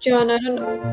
John, I don't know.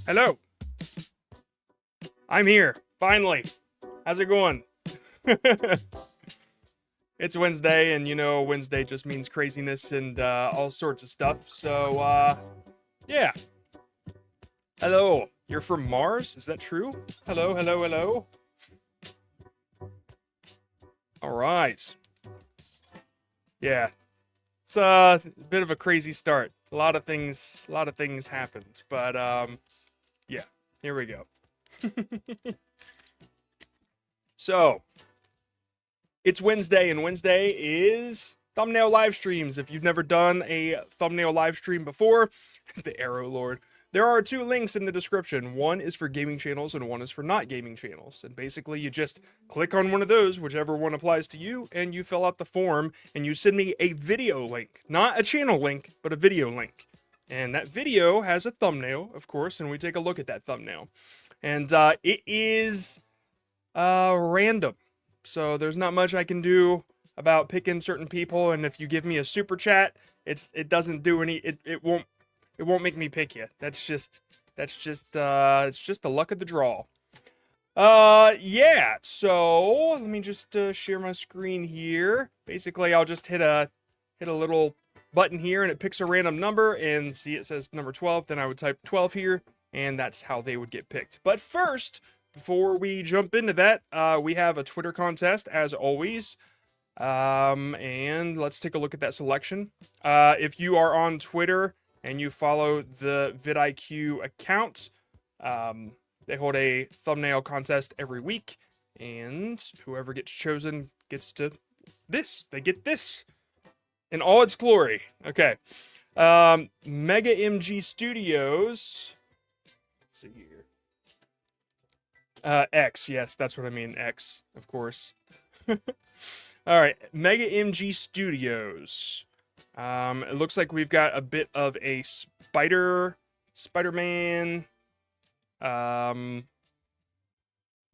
Hello. I'm here, finally. How's it going? It's Wednesday, and you know Wednesday just means craziness and all sorts of stuff. So, yeah. Hello. You're from Mars? Is that true? Hello, hello, hello. All right. Yeah. It's a bit of a crazy start. A lot of things happened, but yeah. Here we go. So, it's Wednesday, and Wednesday is thumbnail live streams. If you've never done a thumbnail live stream before, the Arrow Lord, there are 2 links in the description. One is for gaming channels, and one is for not gaming channels. And basically, you just click on one of those, whichever one applies to you, and you fill out the form, and you send me a video link. Not a channel link, but a video link. And that video has a thumbnail, of course, and we take a look at that thumbnail. And it is random. So there's not much I can do about picking certain people, and if you give me a super chat, it doesn't do any it won't make me pick you. It's just the luck of the draw. Yeah. So let me just share my screen here. Basically, I'll just hit a little button here, and it picks a random number, and see it says number 12. Then I would type 12 here, and that's how they would get picked. But first, before we jump into that, we have a Twitter contest, as always. And let's take a look at that selection. If you are on Twitter and you follow the vidIQ account, they hold a thumbnail contest every week, and whoever gets chosen gets to this. They get this in all its glory. Okay. Mega MG Studios. Let's see here. X, yes, that's what I mean. X, of course. All right, Mega MG Studios. It looks like we've got a bit of a Spider-Man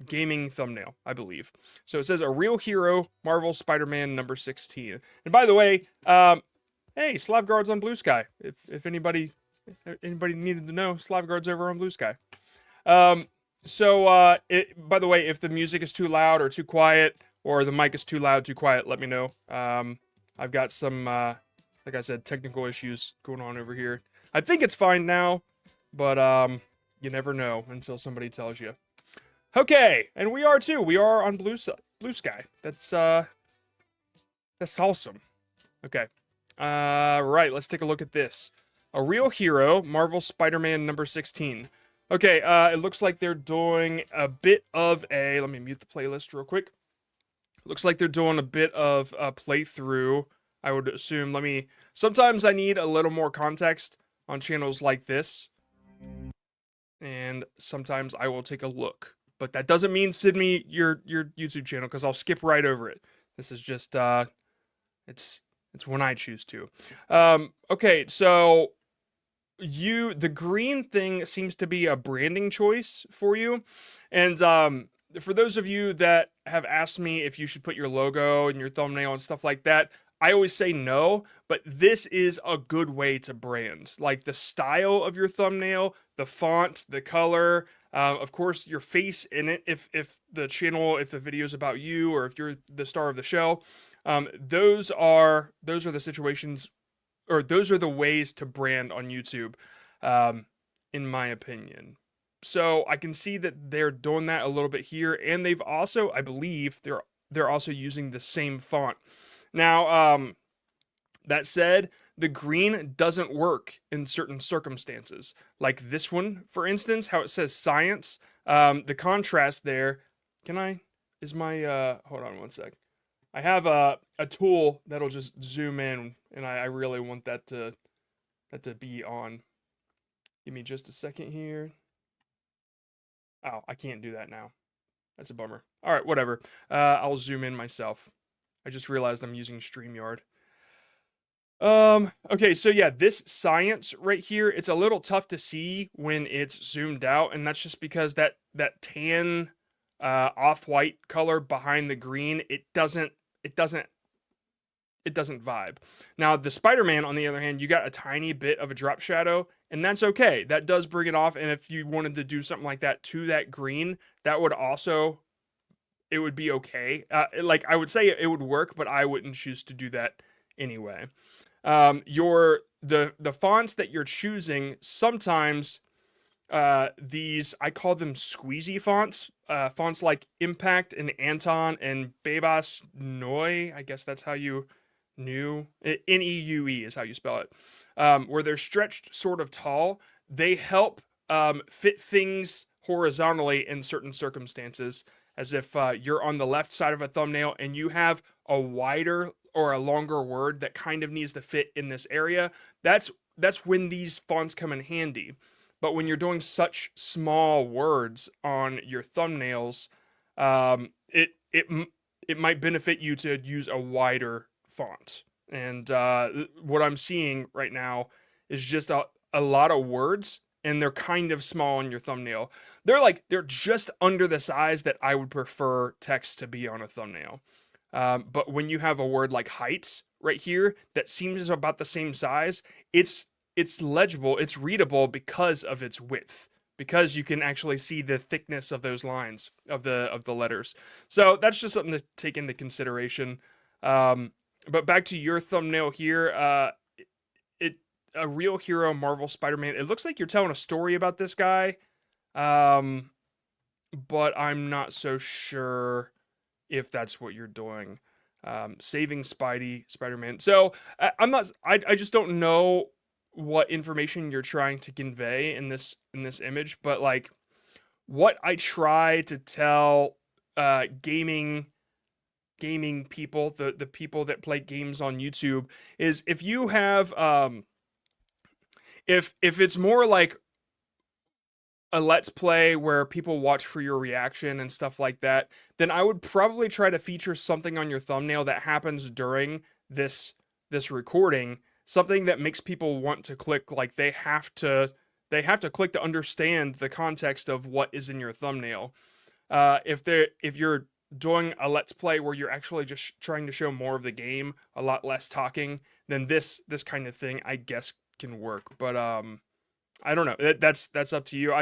gaming thumbnail, I believe. So it says a real hero, Marvel Spider-Man number 16. And by the way, hey, Slavguard's on Blue Sky. If anybody needed to know, Slavguard's over on Blue Sky. So, by the way, if the music is too loud or too quiet, or the mic is too loud, too quiet, let me know. I've got some, like I said, technical issues going on over here. I think it's fine now, but, you never know until somebody tells you. Okay, and we are too. We are on Blue Sky. That's awesome. Okay. Right, let's take a look at this. A real hero, Marvel Spider-Man number 16. Okay, it looks like they're doing a bit of a... Let me mute the playlist real quick. Looks like they're doing a bit of a playthrough, I would assume. Sometimes I need a little more context on channels like this. And sometimes I will take a look. But that doesn't mean send me your YouTube channel because I'll skip right over it. This is just it's when I choose to. Okay, so the green thing seems to be a branding choice for you, and for those of you that have asked me if you should put your logo and your thumbnail and stuff like that, I always say no, but this is a good way to brand. Like the style of your thumbnail, the font, the color, of course your face in it if the channel, if the video is about you or if you're the star of the show. Those are the situations, or those are the ways to brand on YouTube, um, in my opinion. So I can see that they're doing that a little bit here, and they've also, I believe, they're also using the same font. Now, that said, the green doesn't work in certain circumstances, like this one, for instance, how it says science. The contrast there. Can I? Is my hold on one sec. I have a tool that'll just zoom in, and I really want that to be on. Give me just a second here. Oh, I can't do that now. That's a bummer. All right, whatever. I'll zoom in myself. I just realized I'm using StreamYard. Okay, so yeah, this science right here, it's a little tough to see when it's zoomed out, and that's just because that tan off-white color behind the green, it doesn't vibe. Now, the Spider-Man, on the other hand, you got a tiny bit of a drop shadow, and that's okay. That does bring it off, and if you wanted to do something like that to that green, that would also, it would be okay. Like, I would say it would work, but I wouldn't choose to do that anyway. The fonts that you're choosing, sometimes these, I call them squeezy fonts. Fonts like Impact and Anton and Bebas Noi, I guess that's how you New Neue is how you spell it. Where they're stretched sort of tall, they help fit things horizontally in certain circumstances, as if you're on the left side of a thumbnail and you have a wider or a longer word that kind of needs to fit in this area. That's when these fonts come in handy. But when you're doing such small words on your thumbnails, it might benefit you to use a wider font. And what I'm seeing right now is just a lot of words, and they're kind of small on your thumbnail. They're just under the size that I would prefer text to be on a thumbnail. But when you have a word like heights right here that seems about the same size, it's legible, it's readable because of its width, because you can actually see the thickness of those lines of the letters. So that's just something to take into consideration. But back to your thumbnail here, a real hero Marvel Spider-Man. It looks like you're telling a story about this guy, but I'm not so sure if that's what you're doing. Saving Spider-Man. So I just don't know what information you're trying to convey in this image, but like what I try to tell gaming people, the people that play games on YouTube, is if you have if it's more like a let's play where people watch for your reaction and stuff like that, then I would probably try to feature something on your thumbnail that happens during this recording, something that makes people want to click. Like they have to click to understand the context of what is in your thumbnail. If you're doing a let's play where you're actually just trying to show more of the game, a lot less talking, then this kind of thing I guess can work. But I don't know. That's up to you.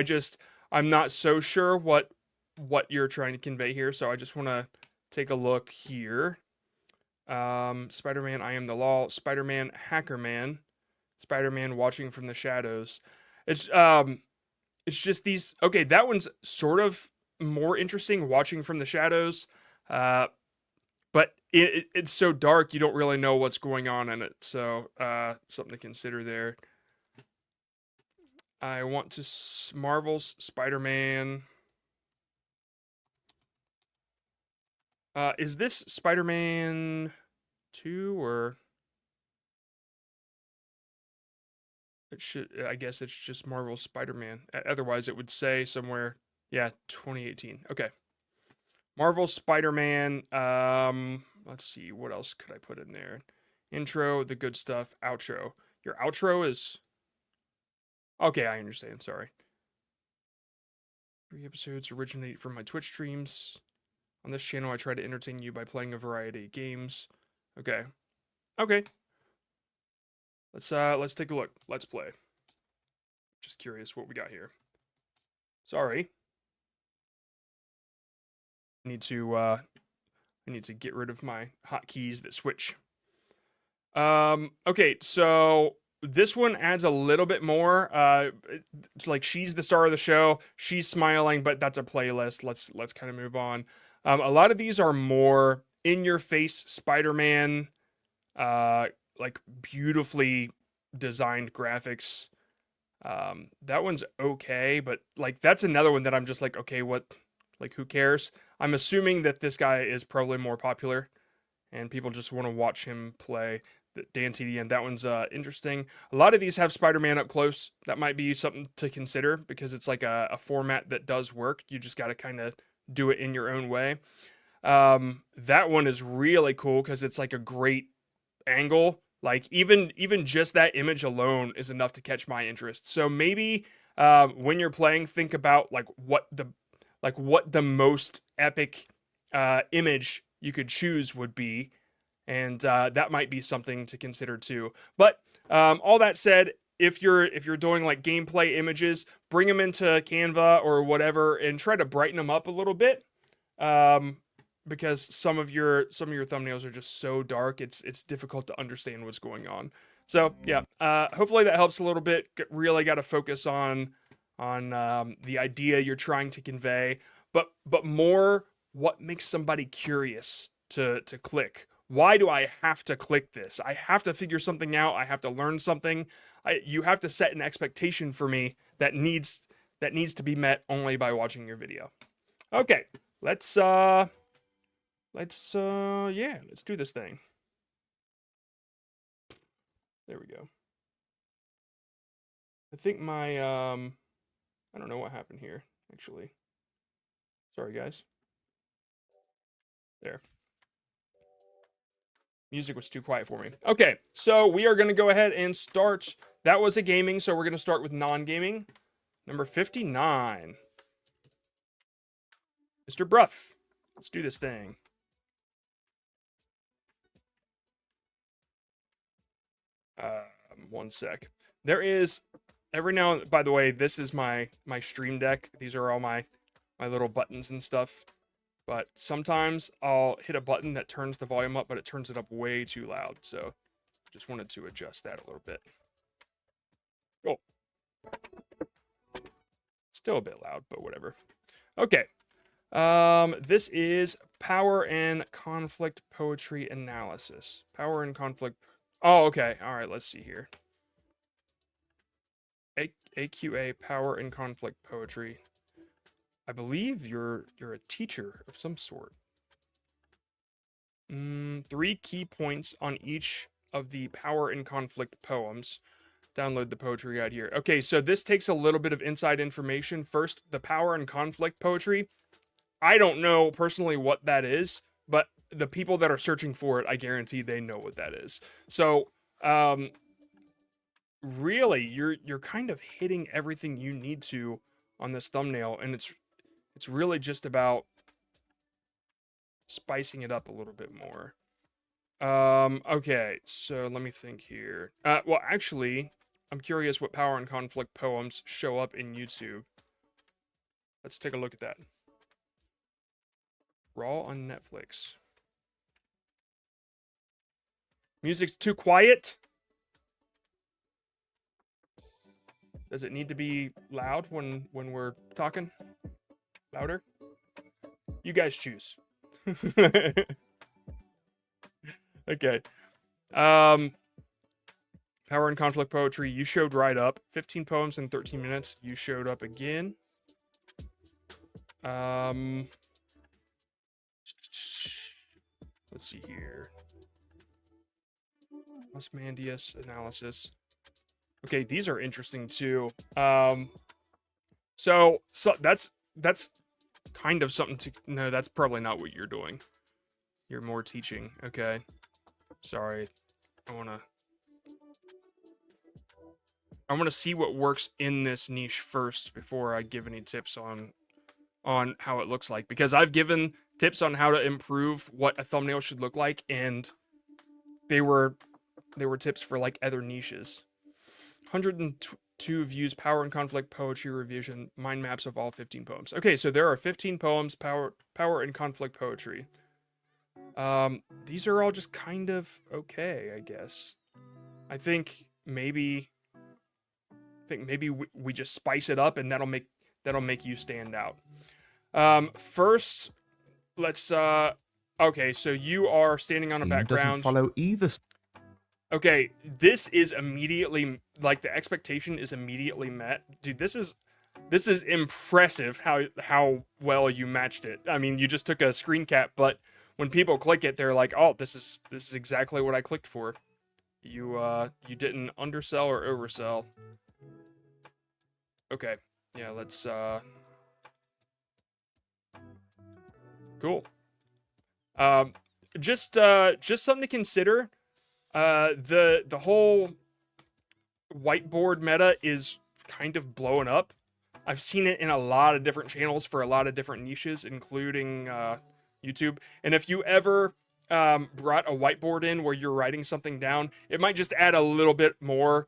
I'm not so sure what you're trying to convey here, so I just want to take a look here. Spider-Man, I am the law. Spider-Man, Hacker Man. Spider-Man, watching from the shadows. It's just these. Okay, that one's sort of more interesting, watching from the shadows. But it's so dark you don't really know what's going on in it. So something to consider there. I want to Marvel's Spider-Man. Is this Spider-Man 2 or it should, I guess it's just Marvel's Spider-Man. Otherwise it would say somewhere Yeah, 2018. Okay. Marvel Spider-Man. Let's see, what else could I put in there? Intro, the good stuff, outro. Your outro is okay, I understand, sorry. 3 episodes originate from my Twitch streams. On this channel, I try to entertain you by playing a variety of games. Okay. Okay. Let's take a look. Let's play. Just curious what we got here. Sorry. I need to get rid of my hotkeys that switch. Okay, so this one adds a little bit more. Like she's the star of the show. She's smiling, but that's a playlist. Let's kind of move on. A lot of these are more in your face Spider-Man, like beautifully designed graphics. That one's okay, but like that's another one that I'm just like, okay, what? Like who cares? I'm assuming that this guy is probably more popular, and people just want to watch him play. Dan TDN, that one's interesting. A lot of these have Spider-Man up close. That might be something to consider because it's like a format that does work. You just got to kind of do it in your own way. That one is really cool because it's like a great angle. Like even just that image alone is enough to catch my interest. So maybe when you're playing, think about like what the most epic image you could choose would be, and that might be something to consider too. But all that said, if you're doing like gameplay images, bring them into Canva or whatever and try to brighten them up a little bit, because some of your thumbnails are just so dark, it's difficult to understand what's going on. So yeah, hopefully that helps a little bit. Really got to focus on the idea you're trying to convey, but more what makes somebody curious to click. Why do I have to click this? I have to figure something out. I have to learn something. You have to set an expectation for me that needs to be met only by watching your video. Okay, let's do this thing. There we go. I think my I don't know what happened here, actually. Sorry, guys. There. Music was too quiet for me. Okay, so we are going to go ahead and start. That was a gaming, so we're going to start with non-gaming. Number 59. Mr. Bruff. Let's do this thing. One sec. There is every now. By the way, this is my stream deck. These are all my little buttons and stuff. But sometimes I'll hit a button that turns the volume up, but it turns it up way too loud. So just wanted to adjust that a little bit. Oh, still a bit loud, but whatever. Okay. This is power and conflict poetry analysis. Power and conflict. Oh, okay. All right. Let's see here. AQA, power and conflict poetry. I believe you're a teacher of some sort. 3 key points on each of the power and conflict poems. Download the poetry guide here. Okay, so this takes a little bit of inside information. First, the power and conflict poetry. I don't know personally what that is, but the people that are searching for it, I guarantee they know what that is. So, really, you're kind of hitting everything you need to on this thumbnail, and it's really just about spicing it up a little bit more. Okay, so let me think here. Well, actually, I'm curious what power and conflict poems show up in YouTube. Let's take a look at that. Raw on Netflix. Music's too quiet? Does it need to be loud when we're talking? Louder? You guys choose. Okay. Power and conflict poetry. You showed right up. 15 poems in 13 minutes. You showed up again. Let's see here. Osmandius analysis. Okay, these are interesting too. So that's that's kind of something to... No, that's probably not what you're doing. You're more teaching. Okay. Sorry. I want to see what works in this niche first before I give any tips on how it looks like, because I've given tips on how to improve what a thumbnail should look like, and they were tips for like other niches. 102 views, power and conflict poetry revision, mind maps of all 15 poems. Okay, so there are 15 poems, power and conflict poetry. These are all just kind of okay, I guess. I think maybe we just spice it up, and that'll make you stand out. First, let's okay, so you are standing on a background. Doesn't follow either. Okay, this is immediately, like, the expectation is immediately met. Dude, this is impressive how well you matched it. I mean, you just took a screen cap, but when people click it, they're like, "Oh, this is exactly what I clicked for." You didn't undersell or oversell. Okay. Yeah, let's cool. Just something to consider. The whole whiteboard meta is kind of blowing up. I've seen it in a lot of different channels for a lot of different niches, including YouTube. And if you ever brought a whiteboard in where you're writing something down, it might just add a little bit more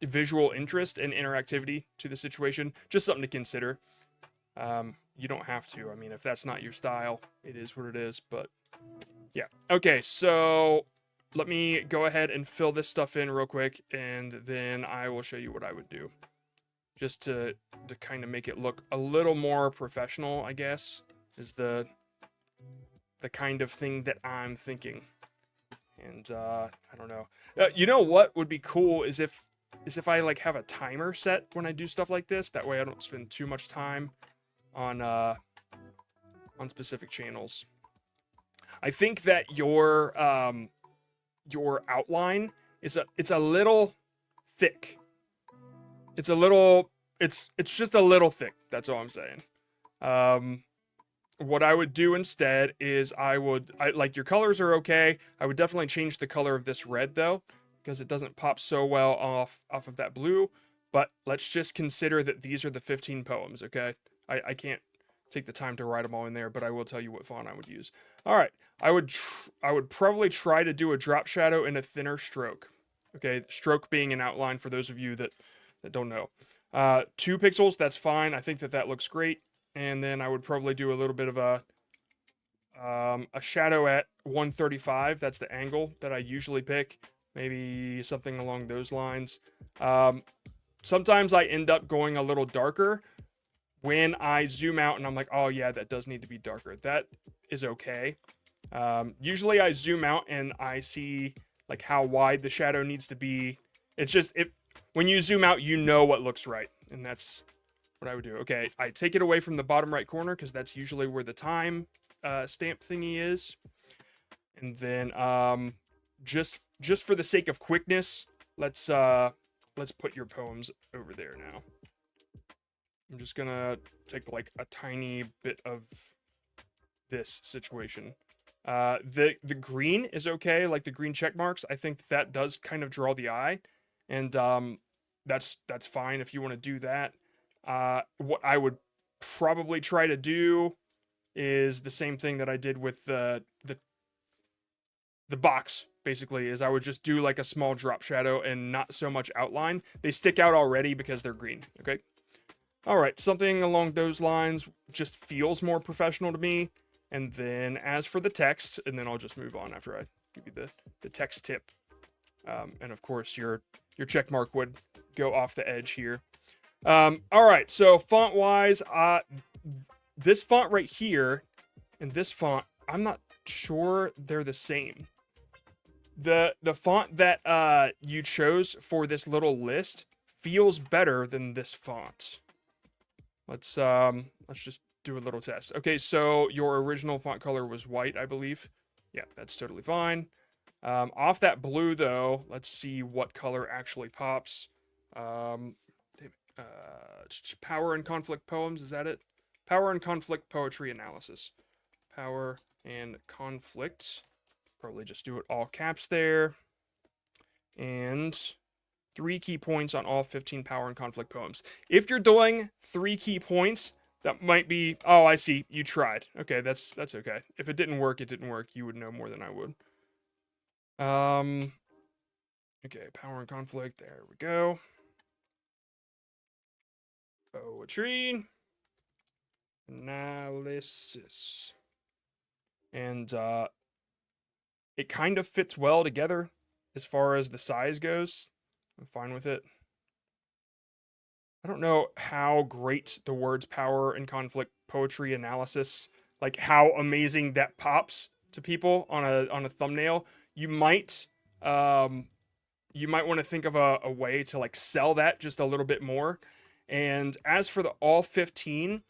visual interest and interactivity to the situation. Just something to consider. You don't have to. I mean, if that's not your style, it is what it is. But yeah. Okay, so let me go ahead and fill this stuff in real quick, and then I will show you what I would do. Just to kind of make it look a little more professional, I guess, is the kind of thing that I'm thinking. And I don't know. You know what would be cool is if I like have a timer set when I do stuff like this. That way I don't spend too much time on specific channels. I think that your outline is a little thick. It's just a little thick. That's all I'm saying. What I would do instead is I like, your colors are okay. I would definitely change the color of this red though, because it doesn't pop so well off of that blue. But let's just consider that these are the 15 poems, okay? I can't take the time to write them all in there, but I will tell you what font I would use. All right, I would probably try to do a drop shadow and a thinner stroke. Okay, stroke being an outline for those of you that don't know. 2 pixels, that's fine. I think that looks great. And then I would probably do a little bit of a shadow at 135. That's the angle that I usually pick. Maybe something along those lines. Sometimes I end up going a little darker when I zoom out and I'm like, oh yeah, that does need to be darker. That is okay. Usually I zoom out and I see like how wide the shadow needs to be. It's just, when you zoom out, you know what looks right. And that's what I would do. Okay, I take it away from the bottom right corner because that's usually where the time stamp thingy is. And then just for the sake of quickness, let's put your poems over there now. I'm just gonna take like a tiny bit of this situation. The green is okay, like the green check marks. I think that does kind of draw the eye, and that's fine if you want to do that. What I would probably try to do is the same thing that I did with the box, basically, is I would just do like a small drop shadow and not so much outline. They stick out already because they're green, okay? All right, something along those lines just feels more professional to me. And then as for the text, and then I'll just move on after I give you the text tip. And of course, your check mark would go off the edge here. All right, so font-wise, this font right here and this font, I'm not sure they're the same. The font that you chose for this little list feels better than this font. Let's just do a little test. Okay, so your original font color was white, I believe. Yeah, that's totally fine. Off that blue though, let's see what color actually pops. Power and conflict poems, is that it? Power and conflict poetry analysis. Power and conflict. Probably just do it all caps there. And 3 key points on all 15 power and conflict poems. If you're doing 3 key points, that might be, oh, I see, you tried. Okay, that's okay. If it didn't work, it didn't work. You would know more than I would. Okay, power and conflict, there we go. Poetry analysis. And it kind of fits well together as far as the size goes. I'm fine with it. I don't know how great the words power and conflict poetry analysis, like how amazing that pops to people on a thumbnail. You might want to think of a way to like sell that just a little bit more. And as for the all 15,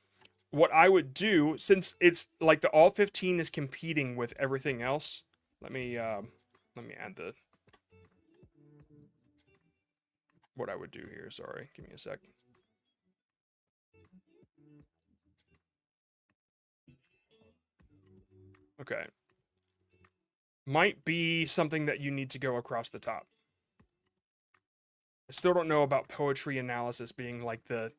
what I would do, since it's like the all 15 is competing with everything else, let me add the what I would do here. Sorry, give me a sec. Okay. Might be something that you need to go across the top. I still don't know about poetry analysis being like the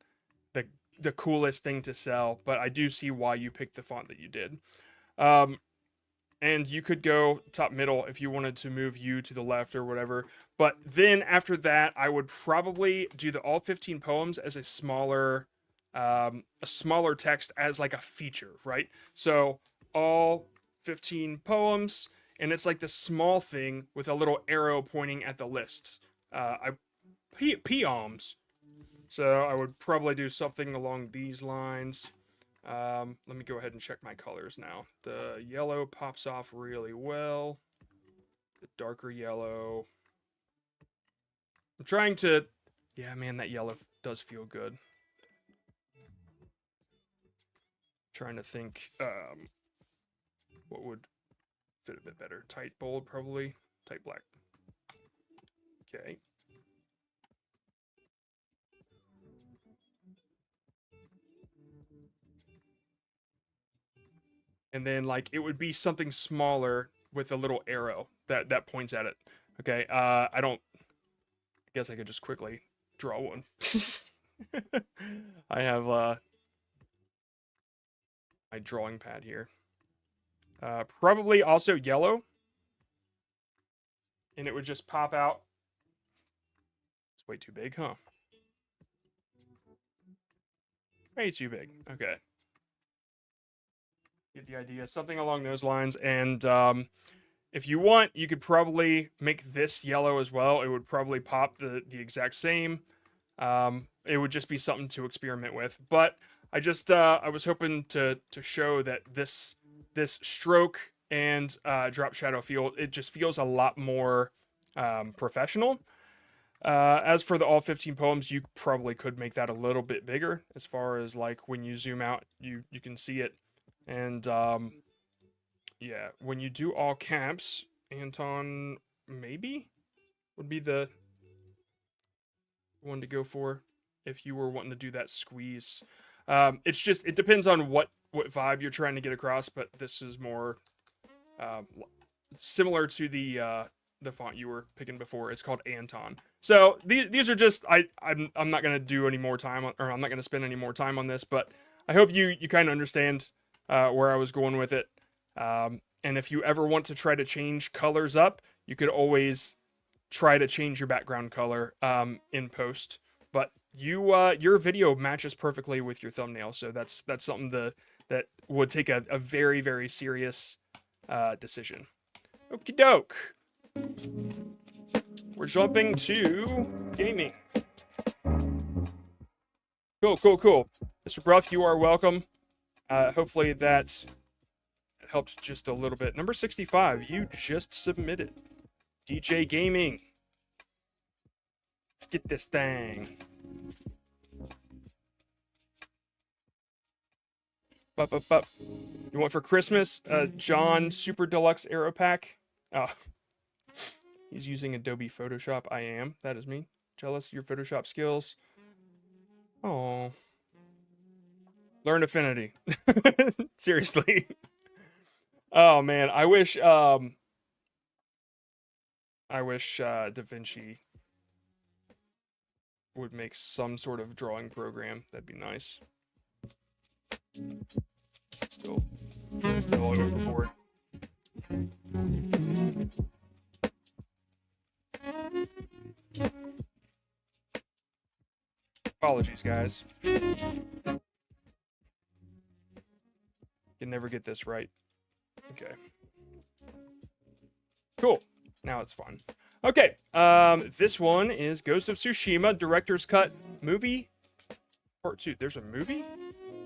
coolest thing to sell, but I do see why you picked the font that you did. And you could go top middle if you wanted to move you to the left or whatever. But then after that, I would probably do the all 15 poems as a smaller text as like a feature, right? So all 15 poems, and it's like the small thing with a little arrow pointing at the list. Poems. So I would probably do something along these lines. Let me go ahead and check my colors now. The yellow pops off really well. The darker yellow. I'm trying to... Yeah, man, that yellow does feel good. Trying to think what would fit a bit better. Tight bold, probably. Tight black. Okay. And then, like, it would be something smaller with a little arrow that points at it. Okay, I guess I could just quickly draw one. I have my drawing pad here. Probably also yellow. And it would just pop out. It's way too big, huh? Way too big. Okay. Get the idea. Something along those lines. And if you want, you could probably make this yellow as well. It would probably pop the exact same. It would just be something to experiment with. But I just I was hoping to show that this stroke and drop shadow field, it just feels a lot more professional. As for the all 15 poems, you probably could make that a little bit bigger as far as like when you zoom out, you can see it. And yeah, when you do all caps, Anton maybe would be the one to go for if you were wanting to do that squeeze. It's just, it depends on what vibe you're trying to get across, but this is more similar to the font you were picking before. It's called Anton. So these are just, I'm not gonna do any more time or I'm not gonna spend any more time on this, but I hope you kind of understand where I was going with it. And if you ever want to try to change colors up, you could always try to change your background color in post. But your video matches perfectly with your thumbnail, so that's something that would take a very, very serious decision. Okie doke. We're jumping to gaming. Cool. Mr. Bruff, you are welcome. Hopefully that helped just a little bit. Number 65, you just submitted. DJ Gaming. Let's get this thing. Bup. You want for Christmas John Super Deluxe Aero Pack? Oh. He's using Adobe Photoshop. I am. That is me. Jealous of your Photoshop skills. Oh. Learn Affinity. Seriously. Oh man, I wish DaVinci would make some sort of drawing program. That'd be nice. Still overboard. Apologies, guys. Can never get this right. Okay. Cool. Now it's fun. Okay. This one is Ghost of Tsushima Director's Cut movie part 2. There's a movie?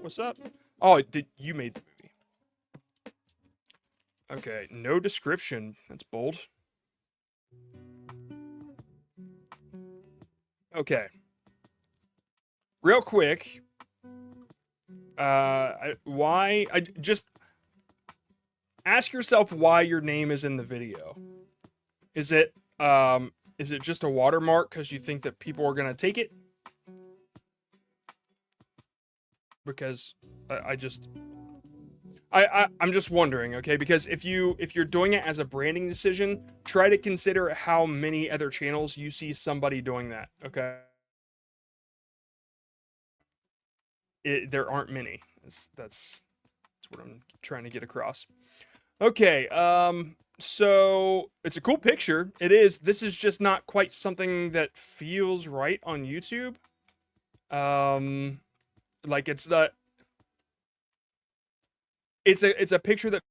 What's up? Oh, you made the movie? Okay. No description. That's bold. Okay. Real quick. Just ask yourself why your name is in the video. Is it just a watermark because you think that people are gonna take it? Because I'm just wondering, okay? Because if you're doing it as a branding decision, try to consider how many other channels you see somebody doing that, okay? There aren't many. That's what I'm trying to get across. Okay, so it's a cool picture. It is. This is just not quite something that feels right on YouTube. Like it's a picture that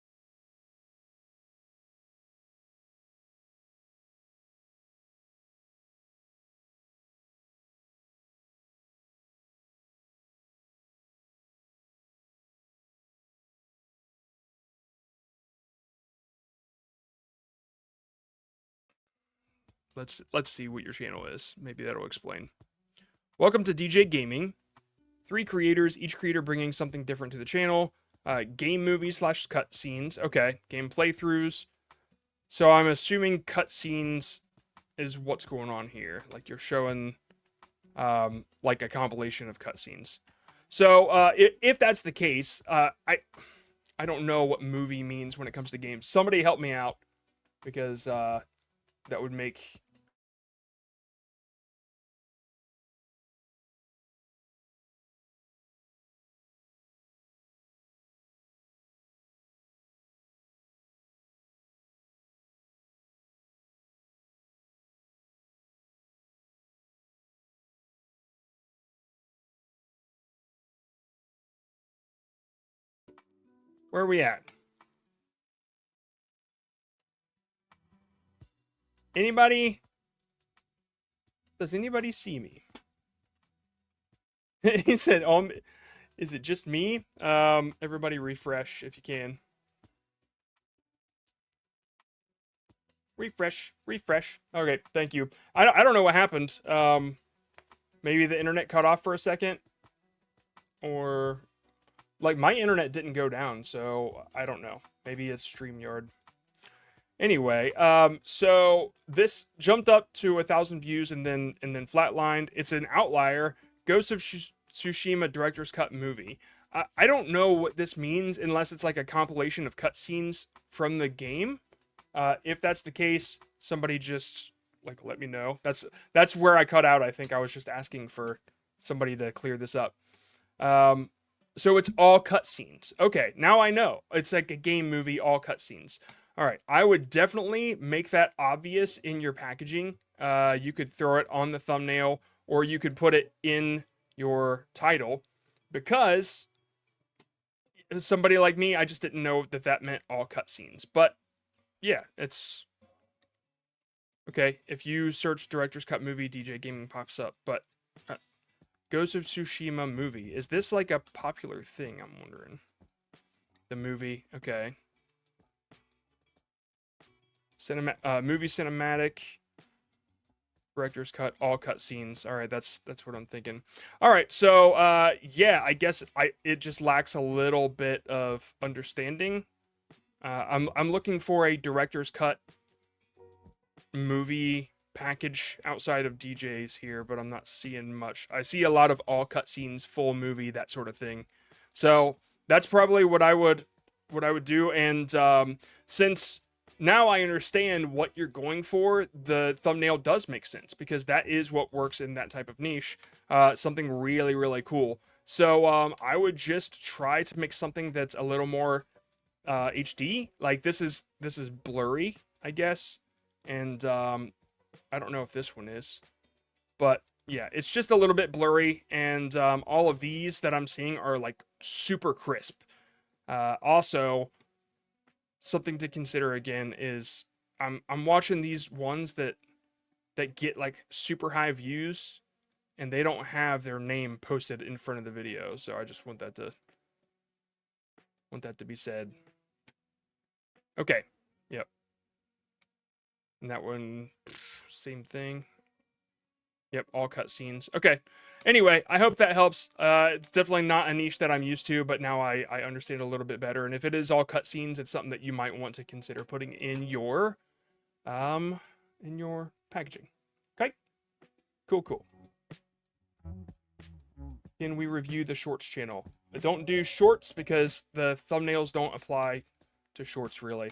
let's see what your channel is. Maybe that'll explain. Welcome to DJ Gaming. 3 creators, each creator bringing something different to the channel. Game movies / cutscenes. Okay, game playthroughs. So I'm assuming cutscenes is what's going on here. Like you're showing like a compilation of cutscenes. So if that's the case, I don't know what movie means when it comes to games. Somebody help me out because that would make where are we at? Anybody? Does anybody see me? He said, is it just me? Everybody refresh if you can. Refresh. Okay, thank you. I don't know what happened. Maybe the internet cut off for a second. Or, like, my internet didn't go down, so I don't know. Maybe it's StreamYard. Anyway, so this jumped up to 1,000 views and then flatlined. It's an outlier. Ghost of Tsushima Director's Cut movie. I don't know what this means unless it's like a compilation of cutscenes from the game. If that's the case, somebody just like let me know. That's where I cut out. I think I was just asking for somebody to clear this up. So it's all cutscenes. Okay, now I know. It's like a game movie, all cutscenes. All right, I would definitely make that obvious in your packaging. You could throw it on the thumbnail, or you could put it in your title, because somebody like me, I just didn't know that meant all cutscenes. But yeah, it's okay. If you search Director's Cut movie, DJ Gaming pops up. But Ghost of Tsushima movie, is this like a popular thing? I'm wondering. The movie, okay. Movie cinematic, director's cut, all cutscenes. All right, that's what I'm thinking. All right, so yeah, I guess it just lacks a little bit of understanding. I'm looking for a director's cut movie package outside of DJs here, but I'm not seeing much. I see a lot of all cutscenes, full movie, that sort of thing. So that's probably what I would do. And since now I understand what you're going for, the thumbnail does make sense because that is what works in that type of niche. Something really, really cool. So I would just try to make something that's a little more HD. Like this is blurry, I guess. And I don't know if this one is, but yeah, it's just a little bit blurry. And all of these that I'm seeing are like super crisp. Also, something to consider again is I'm watching these ones that get like super high views, and they don't have their name posted in front of the video. So I just want that to be said. Okay. Yep. And that one, same thing. Yep, all cutscenes. Okay. Anyway, I hope that helps. It's definitely not a niche that I'm used to, but now I understand a little bit better. And if it is all cutscenes, it's something that you might want to consider putting in your packaging. Okay. Cool. Can we review the shorts channel? I don't do shorts because the thumbnails don't apply to shorts really.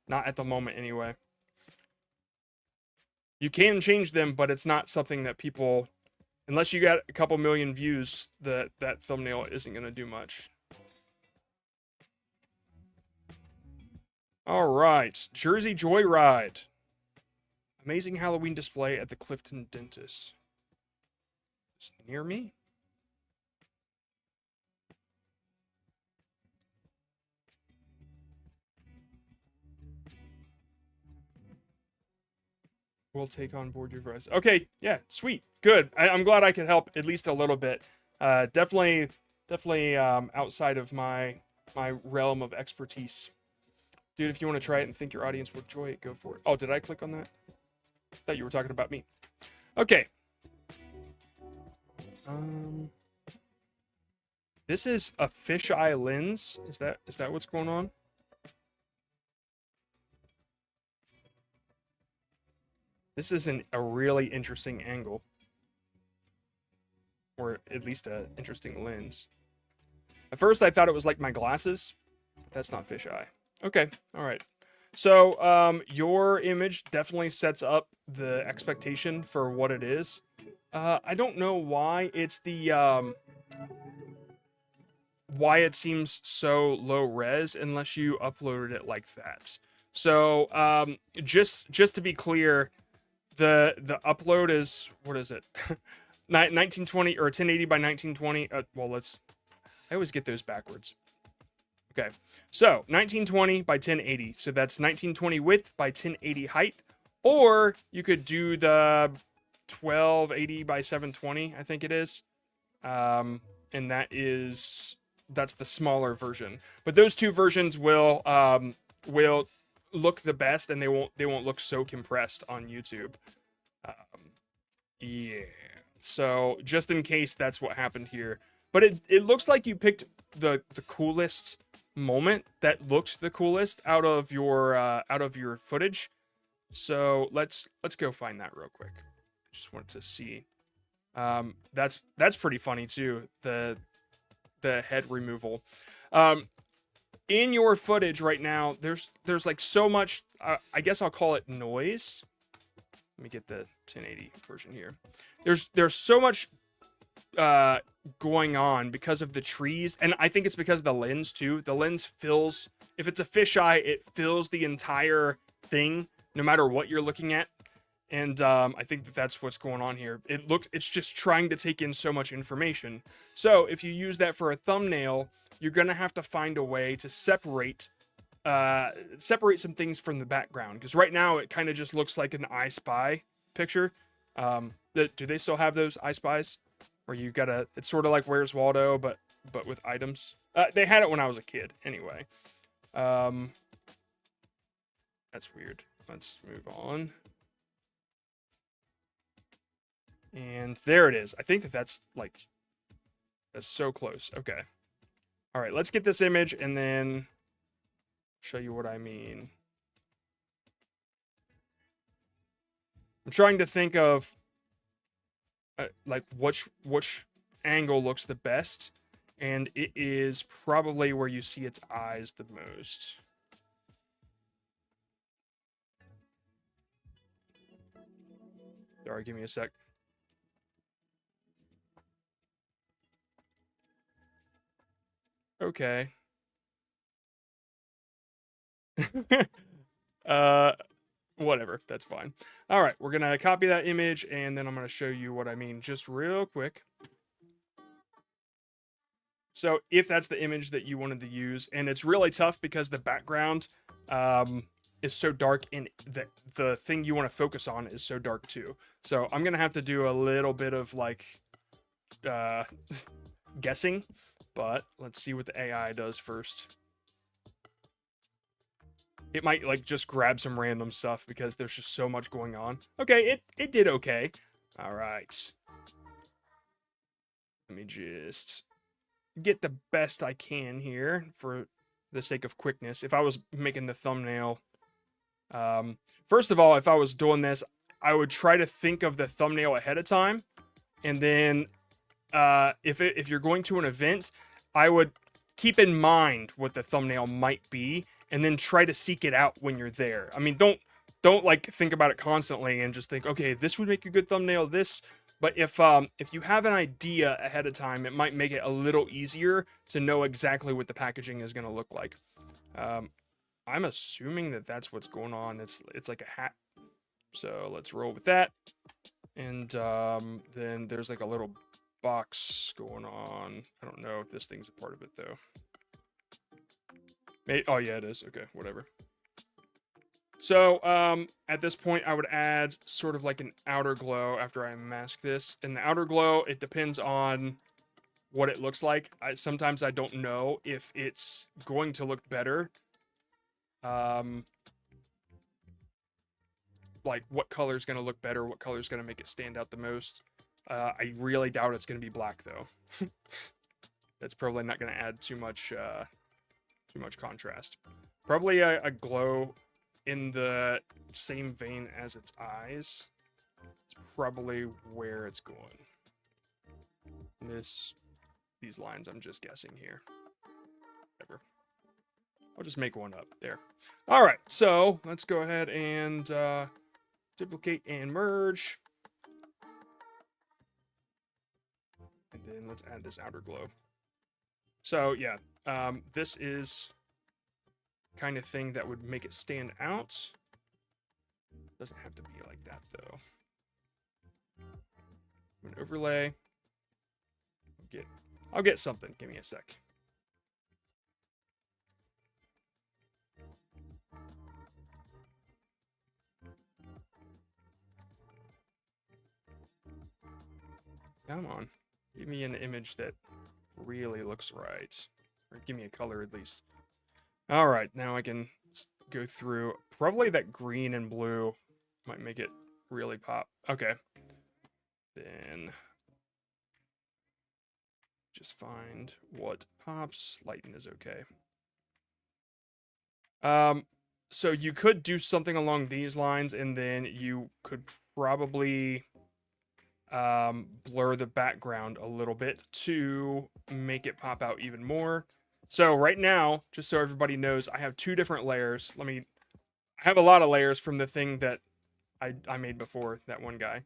Not at the moment anyway. You can change them, but it's not something that people, unless you got a couple million views, that thumbnail isn't going to do much. All right, Jersey Joyride. Amazing Halloween display at the Clifton Dentist. It's near me. We'll take on board your advice. Okay, yeah, sweet, good. I'm glad I could help at least a little bit. Definitely outside of my realm of expertise. Dude, if you want to try it and think your audience will enjoy it, go for it. Oh, did I click on that? I thought you were talking about me. Okay. This is a fisheye lens. Is that what's going on? This is a really interesting angle. Or at least an interesting lens. At first I thought it was like my glasses, but that's not fisheye. Okay, alright. So, your image definitely sets up the expectation for what it is. I don't know why it's the, why it seems so low res unless you uploaded it like that. So, just to be clear, the upload is, what is it? 1920 or 1080 by 1920. Well, I always get those backwards. Okay, so 1920 by 1080. So that's 1920 width by 1080 height. Or you could do the 1280 by 720, I think it is. And that's the smaller version. But those two versions will look the best, and they won't look so compressed on YouTube. Yeah. So just in case that's what happened here. But it looks like you picked the coolest moment that looked the coolest out of your footage. So let's go find that real quick. Just wanted to see. That's pretty funny too. The head removal. In your footage right now, there's like so much. I guess I'll call it noise. Let me get the 1080 version here. There's so much going on because of the trees, and I think it's because of the lens too. The lens fills, if it's a fisheye, it fills the entire thing, no matter what you're looking at. And I think that's what's going on here. It's just trying to take in so much information. So if you use that for a thumbnail, you're gonna have to find a way to separate some things from the background, because right now it kind of just looks like an I Spy picture. Do they still have those I Spies where you gotta, it's sort of like Where's Waldo but with items? They had it when I was a kid anyway. That's weird. Let's move on. And there it is. I think that's so close. Okay. All right, let's get this image and then show you what I mean. I'm trying to think of like which angle looks the best, and it is probably where you see its eyes the most. Sorry, give me a sec. Okay. Whatever, that's fine. All right, we're gonna copy that image, and then I'm gonna show you what I mean just real quick. So if that's the image that you wanted to use, and it's really tough because the background is so dark, and the thing you want to focus on is so dark too. So I'm gonna have to do a little bit of like guessing, but let's see what the AI does first. It might like just grab some random stuff because there's just so much going on. Okay, it did okay. All right. Let me just get the best I can here for the sake of quickness. If I was making the thumbnail, first of all, if I was doing this, I would try to think of the thumbnail ahead of time, and then if you're going to an event, I would keep in mind what the thumbnail might be, and then try to seek it out when you're there. I mean, don't like think about it constantly and just think, okay, this would make a good thumbnail. This, but if you have an idea ahead of time, it might make it a little easier to know exactly what the packaging is going to look like. I'm assuming that that's what's going on. It's like a hat. So let's roll with that. And then there's like a little box going on. I don't know if this thing's a part of it though. Oh yeah, it is. Okay, whatever. So at this point, I would add sort of like an outer glow after I mask this. And the outer glow, it depends on what it looks like. Sometimes I don't know if it's going to look better. Like what color is going to look better, what color is going to make it stand out the most. I really doubt it's going to be black though. That's probably not going to add too much contrast. Probably a glow in the same vein as its eyes. It's probably where it's going. These lines, I'm just guessing here. Whatever. I'll just make one up there. All right, so let's go ahead and duplicate and merge. And then let's add this outer glow. So yeah, this is kind of thing that would make it stand out. Doesn't have to be like that though. An overlay. I'll get something. Give me a sec. Come on. Give me an image that really looks right. Or give me a color at least. All right, now I can go through. Probably that green and blue might make it really pop. Okay. Then just find what pops. Lighten is okay. So you could do something along these lines, and then you could probably blur the background a little bit to make it pop out even more. So right now, just so everybody knows, I have two different layers. I have a lot of layers from the thing that I made before, that one guy.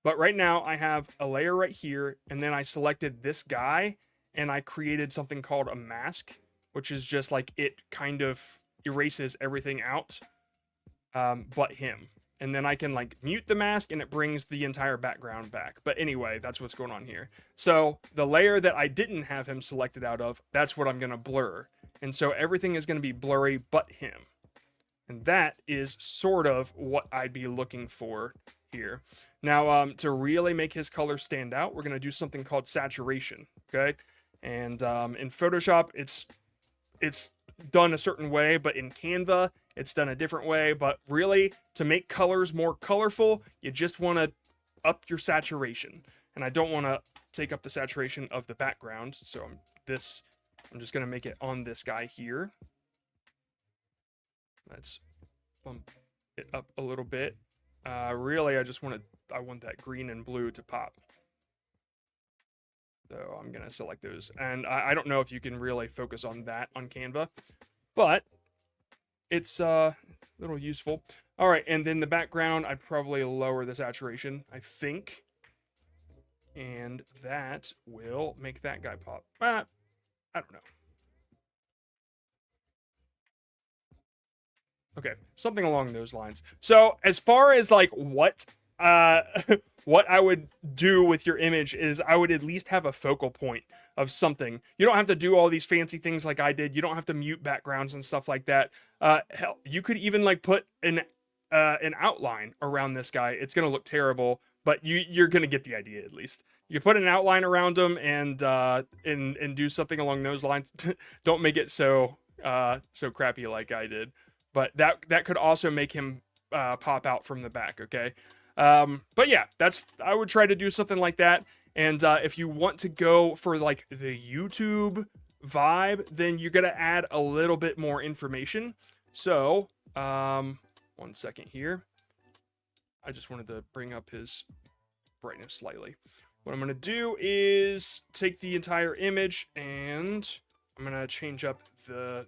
But right now I have a layer right here, and then I selected this guy, and I created something called a mask, which is just like it kind of erases everything out but him. And then I can like mute the mask and it brings the entire background back. But anyway, that's what's going on here. So the layer that I didn't have him selected out of, that's what I'm going to blur. And so everything is going to be blurry but him. And that is sort of what I'd be looking for here. Now, to really make his color stand out, we're going to do something called saturation. Okay. And in Photoshop, it's done a certain way, but in Canva, it's done a different way. But really, to make colors more colorful, you just want to up your saturation. And I don't want to take up the saturation of the background. So I'm just going to make it on this guy here. Let's bump it up a little bit. Really, I want that green and blue to pop. So I'm going to select those. And I don't know if you can really focus on that on Canva, but it's a little useful. All right, and then the background, I'd probably lower the saturation, I think. And that will make that guy pop. I don't know. Okay, something along those lines. So as far as like what what I would do with your image is I would at least have a focal point of something. You don't have to do all these fancy things like I did. You don't have to mute backgrounds and stuff like that. Hell, you could even like put an outline around this guy. It's gonna look terrible, but you're gonna get the idea at least. You put an outline around him and do something along those lines. Don't make it so crappy like I did. But that could also make him pop out from the back, okay? But yeah, I would try to do something like that. And if you want to go for like the YouTube vibe, then you're gonna add a little bit more information. So, 1 second here. I just wanted to bring up his brightness slightly. What I'm gonna do is take the entire image and I'm gonna change up the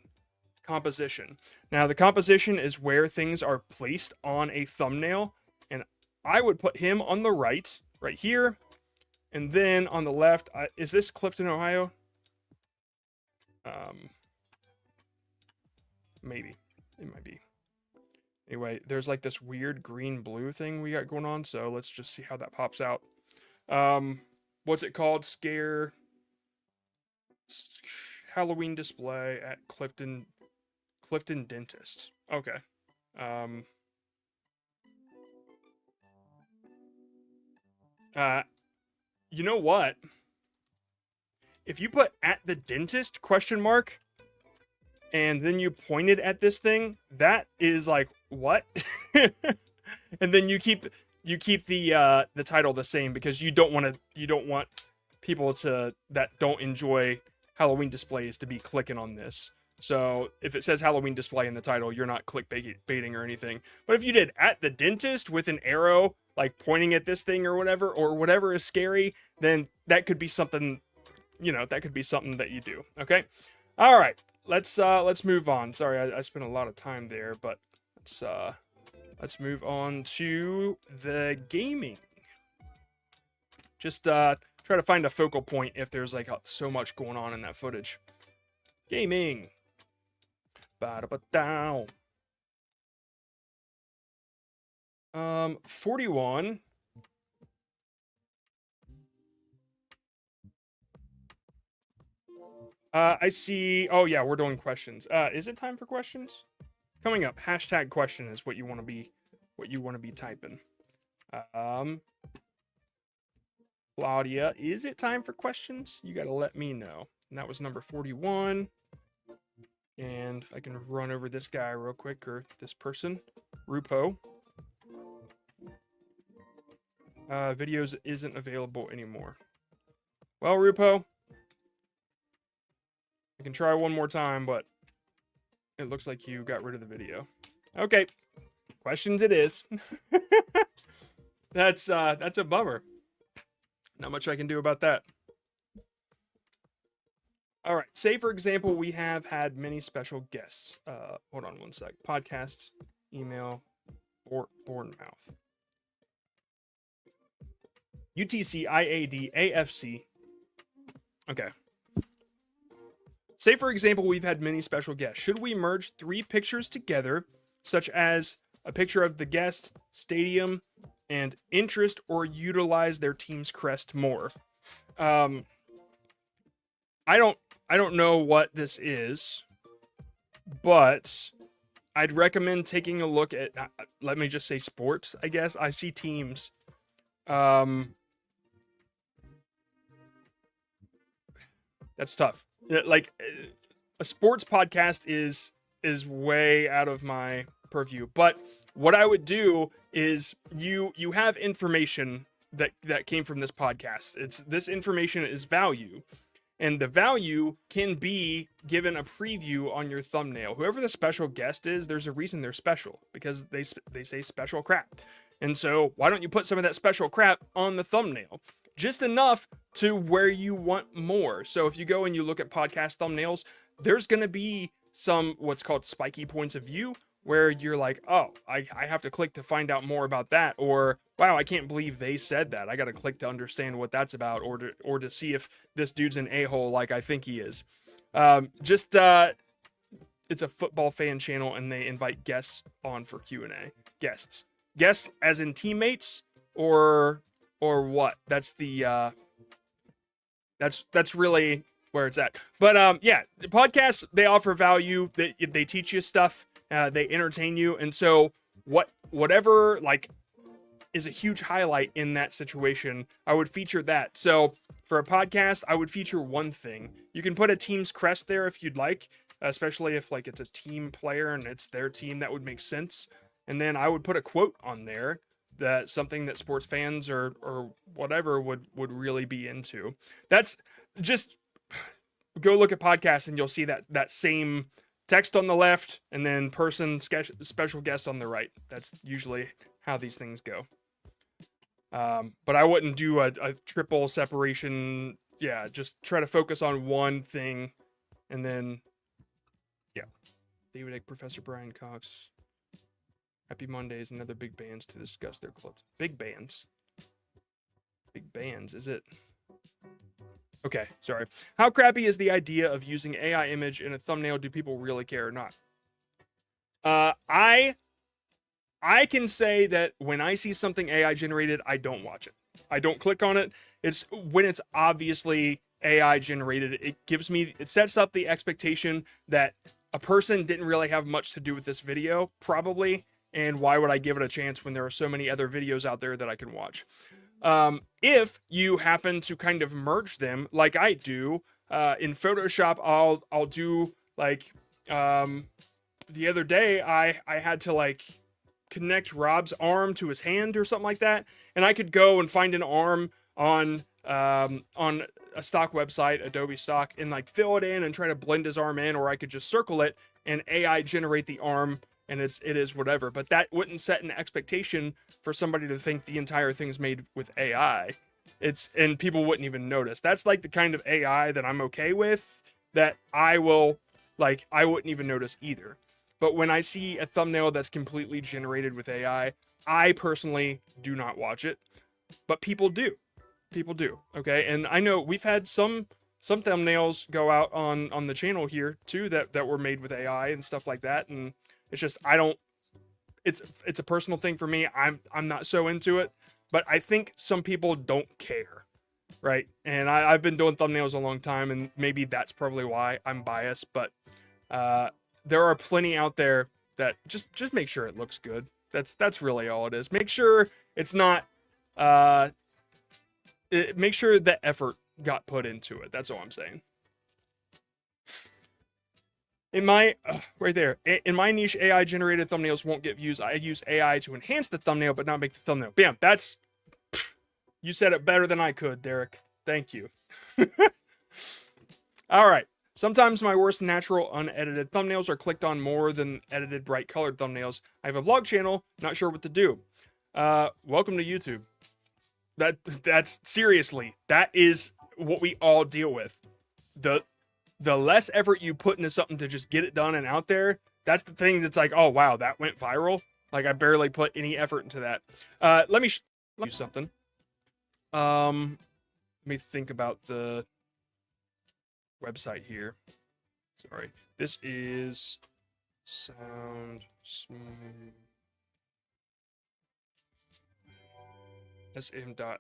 composition. Now the composition is where things are placed on a thumbnail, and I would put him on the right here, and then on the left, is this Clifton, Ohio? Maybe it might be. Anyway, there's like this weird green blue thing we got going on, so let's just see how that pops out. What's it called? Halloween display at Clifton Dentist. Okay. You know what? If you put at the dentist ? And then you pointed at this thing, that is like what? And then you keep the title the same because you don't want people that don't enjoy Halloween displays to be clicking on this. So if it says Halloween display in the title, you're not clickbaiting or anything. But if you did at the dentist with an arrow like pointing at this thing or whatever is scary, then that could be something, that could be something that you do. Okay. All right. Let's move on. Sorry, I spent a lot of time there, but let's move on to the gaming. Just try to find a focal point if there's like so much going on in that footage. Gaming. 41. I see. Oh yeah, we're doing questions. Is it time for questions? Coming up, hashtag question is what you want to be typing. Claudia, is it time for questions? You got to let me know. And that was number 41. And I can run over this guy real quick, or this person, Rupo. Videos isn't available anymore. Well, Rupo, I can try one more time, but it looks like you got rid of the video. Okay, questions it is. That's a bummer. Not much I can do about that. All right. Say, for example, we have had many special guests. Hold on 1 sec. Podcast, email, or Bournemouth. UTC, IAD, AFC. Okay. Say, for example, we've had many special guests. Should we merge 3 pictures together, such as a picture of the guest, stadium, and interest, or utilize their team's crest more? I don't know what this is, but I'd recommend taking a look at, let me just say sports, I guess. I see teams. That's tough. Like, a sports podcast is way out of my purview, but what I would do is you have information that came from this podcast. This information is value, and the value can be given a preview on your thumbnail. Whoever the special guest is, there's a reason they're special, because they say special crap. And so why don't you put some of that special crap on the thumbnail? just enough to where you want more. So if you go and you look at podcast thumbnails, there's going to be some what's called spiky points of view where you're like, oh, I have to click to find out more about that, or wow, I can't believe they said that. I got to click to understand what that's about, or to see if this dude's an a-hole like I think he is. It's a football fan channel, and they invite guests on for Q&A. Guests as in teammates, or what? That's the that's really where it's at. But yeah, the podcasts, they offer value. They teach you stuff. They entertain you, and so whatever like is a huge highlight in that situation, I would feature that. So for a podcast, I would feature one thing. You can put a team's crest there if you'd like, especially if like it's a team player and it's their team. That would make sense. And then I would put a quote on there, that something that sports fans or whatever would really be into. That's just, go look at podcasts and you'll see that same text on the left and then special guest on the right. That's usually how these things go. But I wouldn't do a triple separation. Yeah, just try to focus on one thing, and then yeah. David Icke, Professor Brian Cox. Happy Mondays and other big bands to discuss their clubs. Big bands. Big bands, is it? Okay, sorry. How crappy is the idea of using AI image in a thumbnail? Do people really care or not? I can say that when I see something AI generated, I don't watch it. I don't click on it. It's when it's obviously AI generated, it sets up the expectation that a person didn't really have much to do with this video, probably. And why would I give it a chance when there are so many other videos out there that I can watch? If you happen to kind of merge them like I do, in Photoshop, I'll do like, the other day I had to like connect Rob's arm to his hand or something like that. And I could go and find an arm on a stock website, Adobe stock, and like fill it in and try to blend his arm in, or I could just circle it and AI generate the arm, and it is whatever. But that wouldn't set an expectation for somebody to think the entire thing's made with AI. And people wouldn't even notice. That's like the kind of AI that I'm okay with, that I wouldn't even notice either. But when I see a thumbnail that's completely generated with AI, I personally do not watch it, but people do. People do, okay? And I know we've had some thumbnails go out on the channel here too that were made with AI and stuff like that, and it's just it's a personal thing for me. I'm not so into it, but I think some people don't care, right? And I've been doing thumbnails a long time, and maybe that's probably why I'm biased, but there are plenty out there that just make sure it looks good. That's really all it is. Make sure it's not make sure that effort got put into it. That's all I'm saying. In my right there, in my niche, AI generated thumbnails won't get views. I use AI to enhance the thumbnail but not make the thumbnail. Bam, that's, you said it better than I could, Derek. Thank you. All right. Sometimes my worst natural unedited thumbnails are clicked on more than edited bright colored thumbnails. I have a blog channel, not sure what to do. Welcome to YouTube. That's seriously, that is what we all deal with. The less effort you put into something to just get it done and out there, that's the thing that's like, oh wow, that went viral. Like I barely put any effort into that. Let me do something. Let me think about the website here. Sorry, this is sound smooth. sm.art/LODR.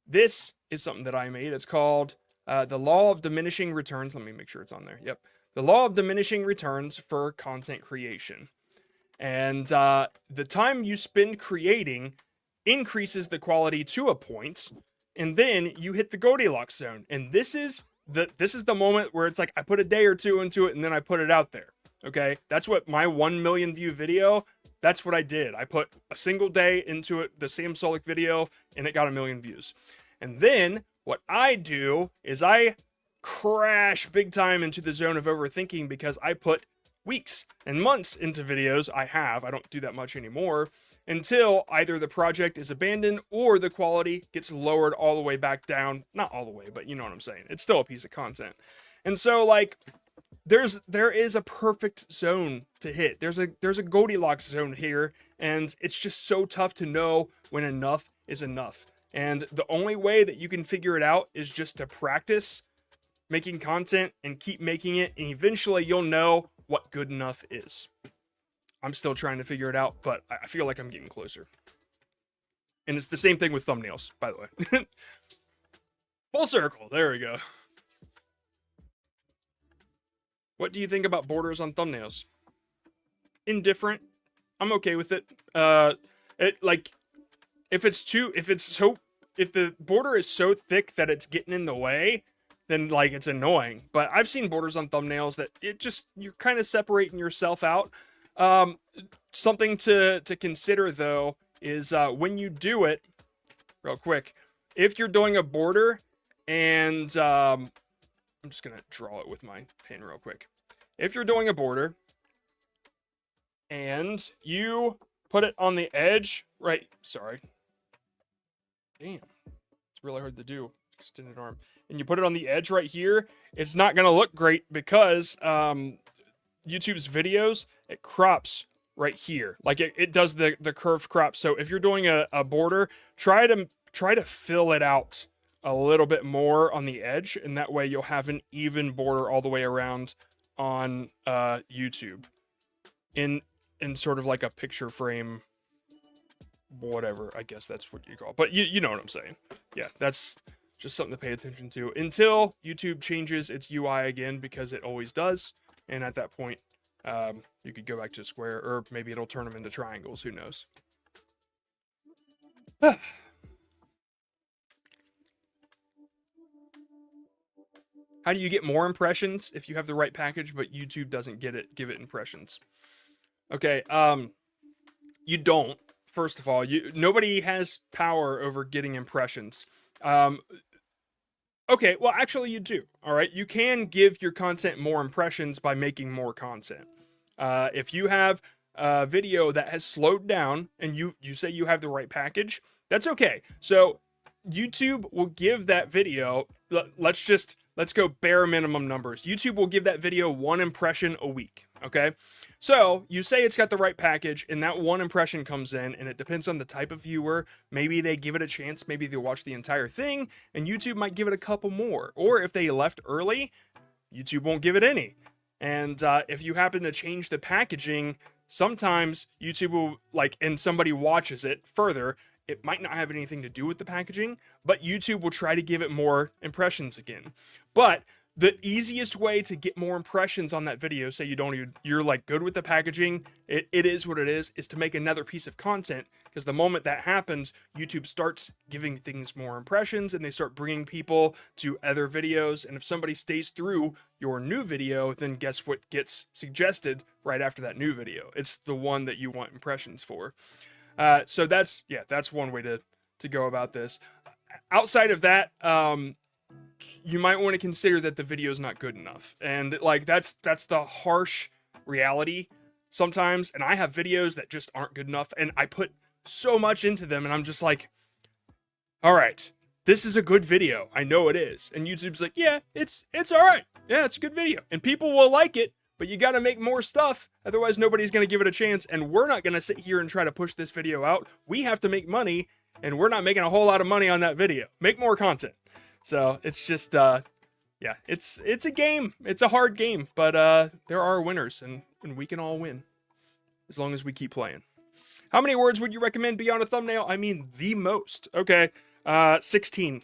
This is something that I made. It's called the Law of Diminishing Returns. Let me make sure it's on there. Yep. The Law of Diminishing Returns for content creation. And the time you spend creating increases the quality to a point, and then you hit the Goldilocks zone. And this is the moment where it's like I put a day or two into it and then I put it out there. Okay? That's what my 1 million view video, that's what I did. I put a single day into it, the Sam Solik video, and it got 1 million views. And then what I do is I crash big time into the zone of overthinking because I put weeks and months into videos. I don't do that much anymore. until either the project is abandoned or the quality gets lowered all the way back down. Not all the way, but you know what I'm saying. It's still a piece of content. And so like there is a perfect zone to hit. There's a Goldilocks zone here, and it's just so tough to know when enough is enough. And the only way that you can figure it out is just to practice making content and keep making it, and eventually you'll know what good enough is. I'm still trying to figure it out, but I feel like I'm getting closer. And it's the same thing with thumbnails, by the way. Full circle. There we go. What do you think about borders on thumbnails? Indifferent. I'm okay with it. If the border is so thick that it's getting in the way, then like it's annoying. But I've seen borders on thumbnails that you're kind of separating yourself out. Something to consider though is when you do it, real quick, if you're doing a border and I'm just gonna draw it with my pen real quick. If you're doing a border and you put it on the edge, right? Sorry. Damn, it's really hard to do. Extended arm. And you put it on the edge right here, it's not gonna look great because YouTube's videos, it crops right here. Like it does the curved crop. So if you're doing a border, try to fill it out a little bit more on the edge, and that way you'll have an even border all the way around on YouTube in sort of like a picture frame, whatever, I guess that's what you call it. But you know what I'm saying. Yeah, that's just something to pay attention to until YouTube changes its UI again, because it always does. And at that point, you could go back to square, or maybe it'll turn them into triangles. Who knows? How do you get more impressions if you have the right package, but YouTube doesn't give it impressions? Okay, you don't. First of all, nobody has power over getting impressions. Okay, well, actually, you do. All right, you can give your content more impressions by making more content. If you have a video that has slowed down and you say you have the right package, that's okay. So YouTube will give that video. Let's go bare minimum numbers. YouTube will give that video 1 impression a week. Okay, so you say it's got the right package, and that 1 impression comes in, and it depends on the type of viewer. Maybe they give it a chance, maybe they'll watch the entire thing, and YouTube might give it a couple more. Or if they left early, YouTube won't give it any. And if you happen to change the packaging, sometimes YouTube will, and somebody watches it further, it might not have anything to do with the packaging, but YouTube will try to give it more impressions again. But the easiest way to get more impressions on that video, say you're like good with the packaging, it is what it is to make another piece of content, because the moment that happens, YouTube starts giving things more impressions, and they start bringing people to other videos. And if somebody stays through your new video, then guess what gets suggested right after that new video? It's the one that you want impressions for. So that's one way to go about this. Outside of that, you might want to consider that the video is not good enough, and that's the harsh reality sometimes. And I have videos that just aren't good enough, and I put so much into them, and I'm just like, all right, this is a good video, I know it is, and YouTube's like, yeah, it's all right, yeah, it's a good video, and people will like it, but you got to make more stuff, otherwise nobody's going to give it a chance. And we're not going to sit here and try to push this video out. We have to make money, and we're not making a whole lot of money on that video. Make more content. So it's just, yeah, it's a game. It's a hard game, but there are winners, and we can all win as long as we keep playing. How many words would you recommend be on a thumbnail? I mean, the most. Okay, 16.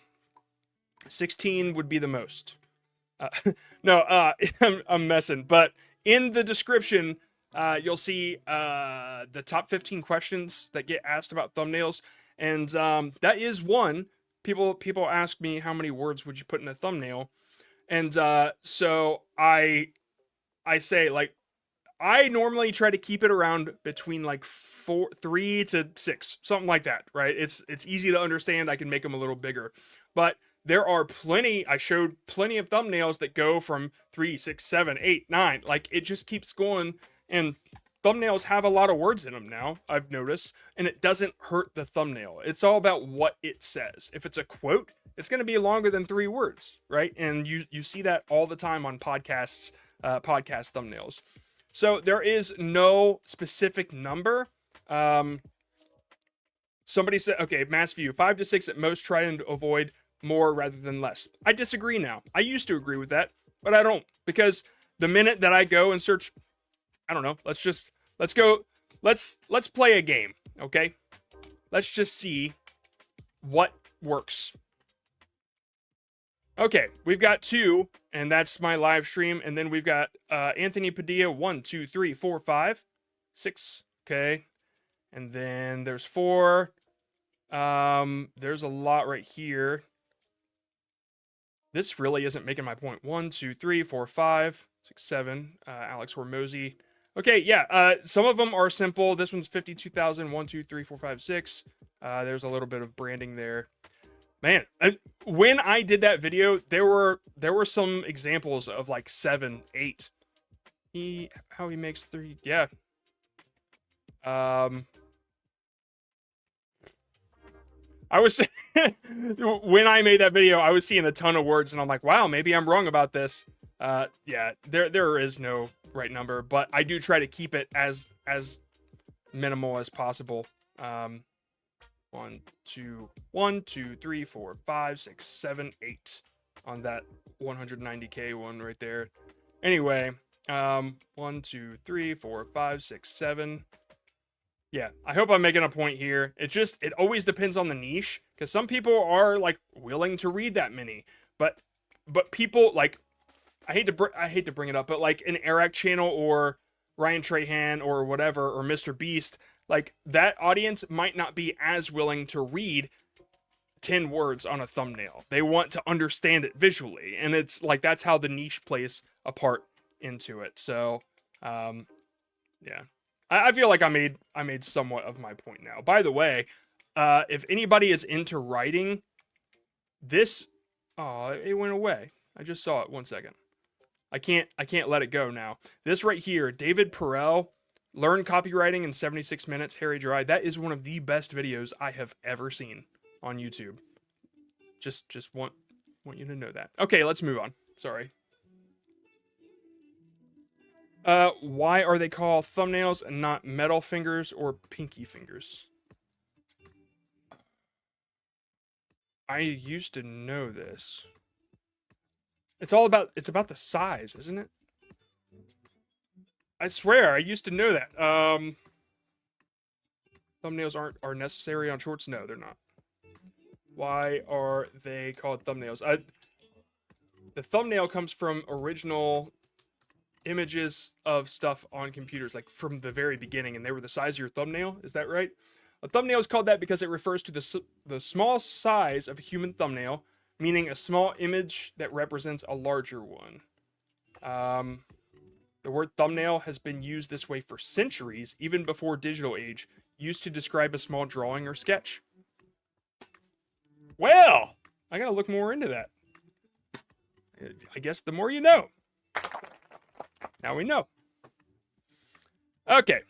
16 would be the most. No, I'm messing. But in the description, you'll see the top 15 questions that get asked about thumbnails, and that is one. People ask me, how many words would you put in a thumbnail? And so I say, I normally try to keep it around between 3 to 6, something like that, right? It's easy to understand. I can make them a little bigger, but there are plenty. I showed plenty of thumbnails that go from 3, 6, 7, 8, 9. It just keeps going, and thumbnails have a lot of words in them now, I've noticed, and it doesn't hurt the thumbnail. It's all about what it says. If it's a quote, it's going to be longer than 3 words, right? And you see that all the time on podcasts, podcast thumbnails. So there is no specific number. Somebody said, okay, mass view, 5 to 6 at most, try and avoid more rather than less. I disagree now. I used to agree with that, but I don't, because the minute that I go and search, I don't know, let's play a game, okay? Let's just see what works. Okay, we've got 2, and that's my live stream, and then we've got Anthony Padilla, 1, 2, 3, 4, 5, 6, okay, and then there's 4. There's a lot right here. This really isn't making my point. 1, 2, 3, 4, 5, 6, 7. Alex Hormozy. Okay, yeah. Some of them are simple. This one's 52,000. 1, 2, 3, 4, 5, 6. There's a little bit of branding there. Man, when I did that video, there were some examples of like 7, 8. How he makes 3. Yeah. I was when I made that video, I was seeing a ton of words, and I'm like, wow, maybe I'm wrong about this. Yeah, there is no right number, but I do try to keep it as minimal as possible. 1, 2, 3, 4, 5, 6, 7, 8 on that 190K one right there. Anyway, 1, 2, 3, 4, 5, 6, 7. Yeah, I hope I'm making a point here. It always depends on the niche, because some people are like willing to read that many, but people like, I hate to bring it up, but like an Eric channel or Ryan Trahan or whatever, or Mr. Beast, like that audience might not be as willing to read 10 words on a thumbnail. They want to understand it visually, and it's like that's how the niche plays a part into it. So, yeah. I feel like I made somewhat of my point now. By the way, if anybody is into writing, this, oh, it went away. I just saw it. 1 second. I can't let it go now. This right here, David Perel, learn copywriting in 76 minutes, Harry Dry. That is one of the best videos I have ever seen on YouTube. Just want you to know that. Okay, let's move on. Sorry. Why are they called thumbnails and not metal fingers or pinky fingers? I used to know this. It's about the size, isn't it? I swear, I used to know that. Thumbnails are necessary on shorts? No, they're not. Why are they called thumbnails? The thumbnail comes from original images of stuff on computers, like from the very beginning, and they were the size of your thumbnail. Is that right? A thumbnail is called that because it refers to the small size of a human thumbnail, meaning a small image that represents a larger one. The word thumbnail has been used this way for centuries, even before digital age, used to describe a small drawing or sketch. Well, I gotta look more into that. I guess the more you know. Now we know. Okay.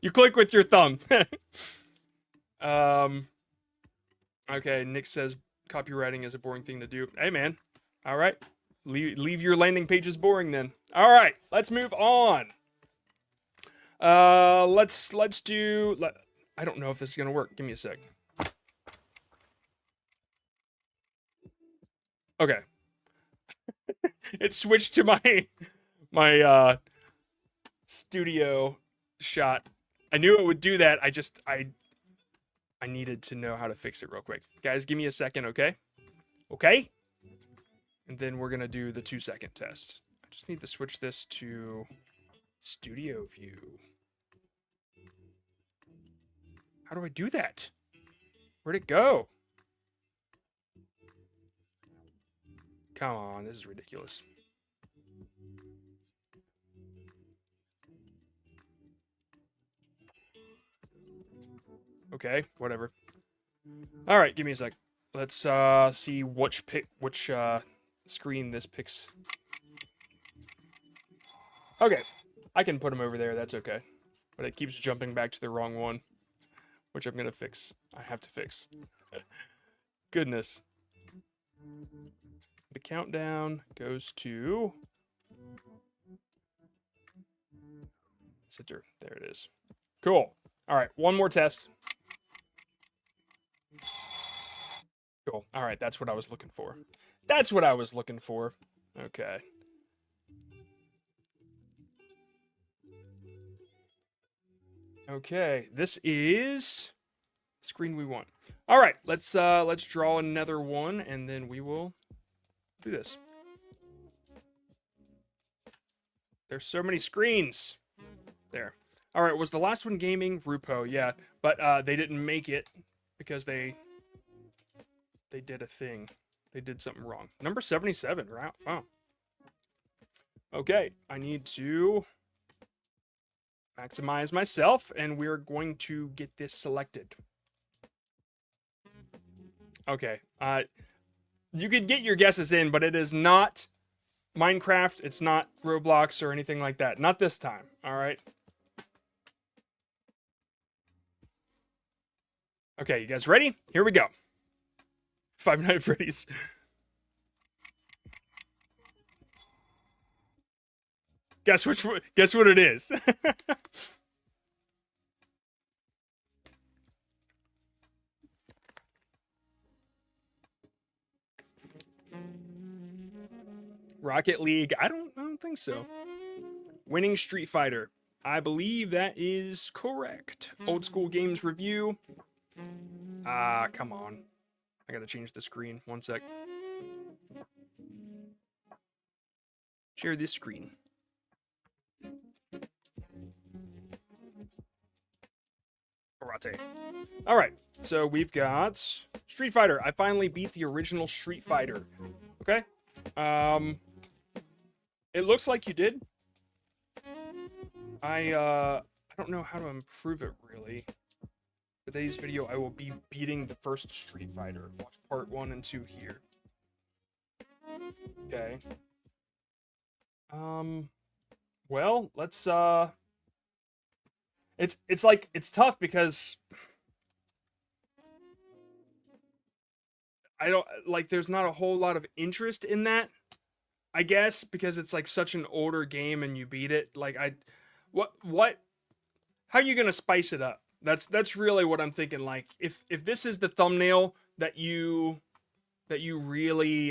You click with your thumb. Okay, Nick says copywriting is a boring thing to do. Hey, man. All right. Leave your landing pages boring then. All right, let's move on. Let's do... I don't know if this is going to work. Give me a sec. Okay. It switched to my studio shot. I knew it would do that. I needed to know how to fix it real quick. Guys, give me a second, okay? Okay? And then we're gonna do the 2-second test. I just need to switch this to studio view. How do I do that? Where'd it go? Come on, this is ridiculous. Okay, whatever. All right, give me a sec. Let's see which screen this picks. Okay, I can put them over there, that's okay. But it keeps jumping back to the wrong one, which I'm gonna fix. I have to fix. Goodness. The countdown goes to center. There it is. Cool. All right, one more test. Cool. All right, that's what I was looking for. That's what I was looking for. Okay. Okay, this is the screen we want. All right, let's draw another one, and then we will do this. There's so many screens. There. All right, was the last one gaming? Rupo, yeah, but they didn't make it because they did a thing. They did something wrong. Number 77. Wow. Okay, I need to maximize myself, and we're going to get this selected. Okay, you could get your guesses in, but it is not Minecraft, it's not Roblox or anything like that. Not this time, all right? Okay, you guys ready? Here we go. Five Nights at Freddy's. Guess what it is. Rocket League. I don't think so. Winning Street Fighter. I believe that is correct. Old School Games Review. Come on. I gotta change the screen. One sec. Share this screen. Karate. All right, so we've got Street Fighter. I finally beat the original Street Fighter. Okay. It looks like you did. I don't know how to improve it really. Today's video, I will be beating the first Street Fighter. Watch part 1 and 2 here. Okay. Well, let's it's like it's tough because I don't like there's not a whole lot of interest in that, I guess, because it's like such an older game and you beat it. Like what how are you going to spice it up? That's really what I'm thinking. Like if this is the thumbnail that you really